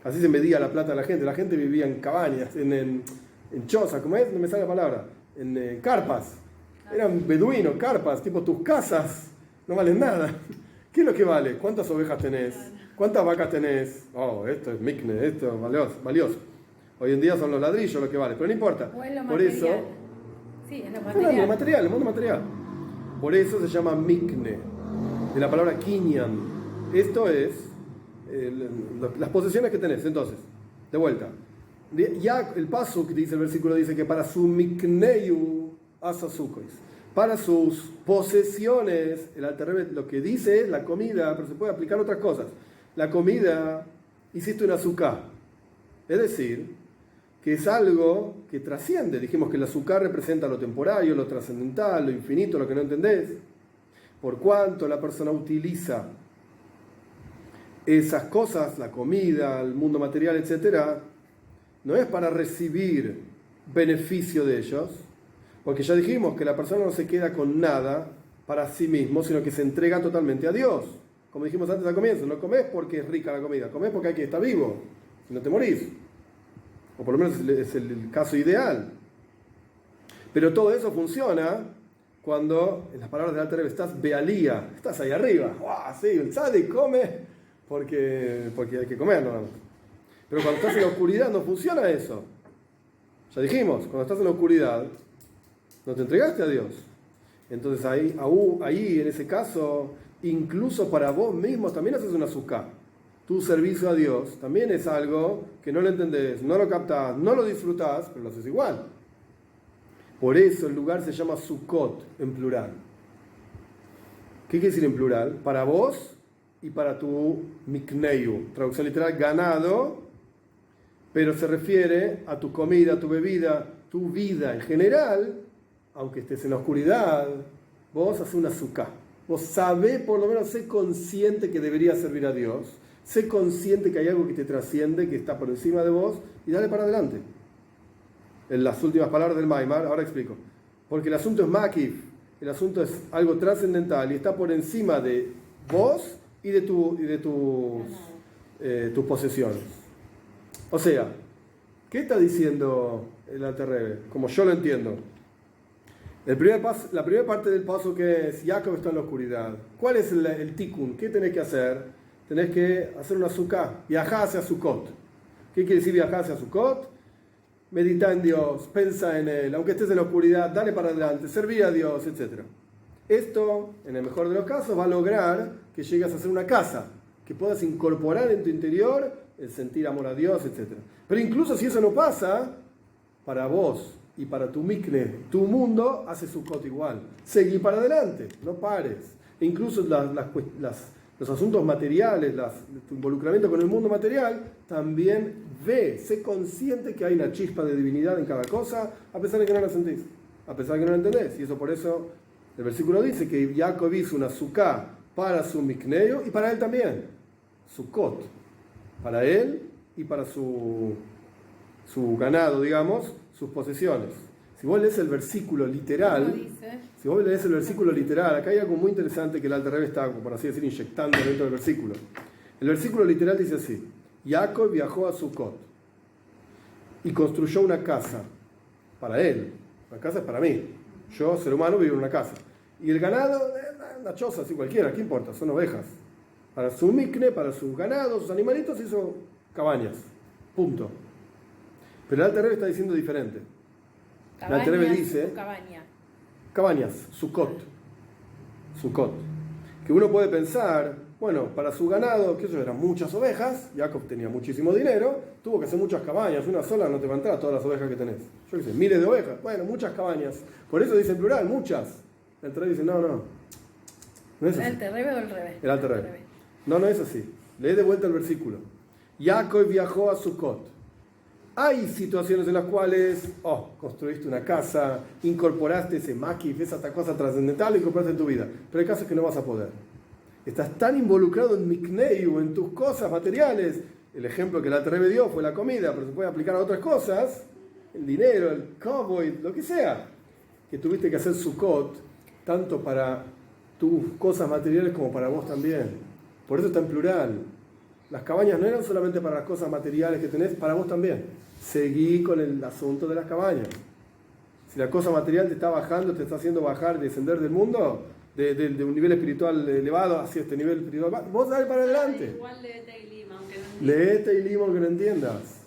Así se medía la plata de la gente. La gente vivía en cabañas, en chozas, ¿cómo es? No me sale la palabra. En carpas. Eran beduinos, carpas, tipo tus casas. No valen nada. ¿Qué es lo que vale? ¿Cuántas ovejas tenés? ¿Cuántas vacas tenés? Esto es mikne, esto es valioso. Hoy en día son los ladrillos lo que vale, pero no importa. O es lo Por material. eso, sí, es lo el mundo material. Por eso se llama mikne, de la palabra kinyan. Esto es las posesiones que tenés. Entonces, de vuelta. Ya el paso que dice el versículo dice que para su mikneu asazukois, para sus posesiones, el Alter Rebbe lo que dice es la comida, pero se puede aplicar otras cosas. La comida, hiciste un azúcar. Es decir, que es algo que trasciende. Dijimos que el azúcar representa lo temporario, lo trascendental, lo infinito, lo que no entendés. Por cuanto la persona utiliza esas cosas, la comida, el mundo material, etc., no es para recibir beneficio de ellos, porque ya dijimos que la persona no se queda con nada para sí mismo, sino que se entrega totalmente a Dios. Como dijimos antes al comienzo, no comés porque es rica la comida, comés porque hay que estar vivo, si no te morís. O por lo menos es el caso ideal. Pero todo eso funciona cuando, en las palabras del Alter Rebbe, estás bealía, estás ahí arriba. ¡Wow! Sí, el tzadik come porque hay que comer, nada más. Pero cuando estás en la oscuridad no funciona eso. Ya dijimos, cuando estás en la oscuridad no te entregaste a Dios. Entonces ahí en ese caso, incluso para vos mismo también haces una azúcar. Tu servicio a Dios también es algo que no lo entendés, no lo captás, no lo disfrutás, pero lo haces igual. Por eso el lugar se llama Sukkot en plural. ¿Qué quiere decir en plural? Para vos y para tu mikneyu. Traducción literal, ganado, pero se refiere a tu comida, tu bebida, tu vida en general, aunque estés en la oscuridad, vos haces una azúcar. Vos sabés, por lo menos, sé consciente que deberías servir a Dios. Sé consciente que hay algo que te trasciende, que está por encima de vos, y dale para adelante. En las últimas palabras del Maimar, ahora explico. Porque el asunto es makif, el asunto es algo trascendental y está por encima de vos y de tus posesiones. O sea, ¿qué está diciendo el Alter Rebbe? Como yo lo entiendo. La primera parte del paso que es Jacob está en la oscuridad. ¿Cuál es el tikkun? ¿Qué tenés que hacer? Tenés que hacer una azúcar, viajar hacia Sukkot. ¿Qué quiere decir viajar hacia Sukkot? Medita en Dios, pensa en Él, aunque estés en la oscuridad, dale para adelante, servir a Dios, etc. Esto, en el mejor de los casos, va a lograr que llegues a hacer una casa, que puedas incorporar en tu interior el sentir amor a Dios, etc. Pero incluso si eso no pasa, para vos y para tu mikne, tu mundo, hace Sukkot igual. Seguí para adelante, no pares. E incluso los asuntos materiales, tu involucramiento con el mundo material, también sé consciente que hay una chispa de divinidad en cada cosa, a pesar de que no la sentís, a pesar de que no la entendés. Y eso por eso el versículo dice que Jacob hizo una sukkah para su mikneo y para él también. Sukkot, para él y para su ganado, digamos, sus posesiones. Si vos lees el versículo literal, acá hay algo muy interesante que el Alter Rebbe está, por así decir, inyectando dentro del versículo. El versículo literal dice así: Jacob viajó a Sukkot y construyó una casa para él. La casa es para mí. Yo, ser humano, vivo en una casa. Y el ganado, una choza, así cualquiera, ¿qué importa? Son ovejas. Para su mikne, para sus ganados, sus animalitos, hizo cabañas. Punto. Pero el Alter Rebbe está diciendo diferente. El Alter Rebbe dice cabañas, Sukkot. Que uno puede pensar, bueno, para su ganado, que eso eran muchas ovejas, Jacob tenía muchísimo dinero, tuvo que hacer muchas cabañas, una sola no te va a entrar todas las ovejas que tenés. Yo qué sé, miles de ovejas, bueno, muchas cabañas. Por eso dice en plural, muchas. El Alter Rebbe dice, no es así. ¿El Alter Rebbe o el Rebbe? El Alter Rebbe. No es así. Lee de vuelta el versículo. Jacob viajó a Sukkot. Hay situaciones en las cuales, construiste una casa, incorporaste ese makif, esa cosa trascendental, incorporaste en tu vida. Pero hay casos que no vas a poder. Estás tan involucrado en mikneu, en tus cosas materiales. El ejemplo que el Alter Rebbe dio fue la comida, pero se puede aplicar a otras cosas, el dinero, el cowboy, lo que sea, que tuviste que hacer Sukkot, tanto para tus cosas materiales como para vos también. Por eso está en plural. Las cabañas no eran solamente para las cosas materiales que tenés, para vos también. Seguí con el asunto de las cabañas. Si la cosa material te está bajando, te está haciendo bajar, descender del mundo, de un nivel espiritual elevado hacia este nivel espiritual, vos dale para adelante. Igual léete y lima, aunque no entiendas. Léete y lima, aunque no entiendas.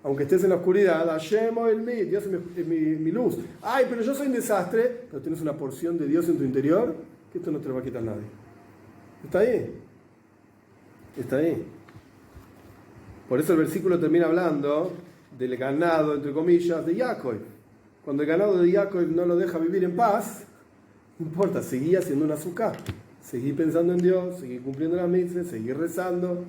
Aunque estés en la oscuridad, Hashem o el mí, Dios es mi luz. Ay, pero yo soy un desastre, pero tienes una porción de Dios en tu interior, que esto no te lo va a quitar nadie. Está ahí. Por eso el versículo termina hablando del ganado, entre comillas, de Jacob. Cuando el ganado de Jacob no lo deja vivir en paz, no importa, seguí haciendo una azúcar. Seguí pensando en Dios, seguí cumpliendo las mitzvahs, seguí rezando.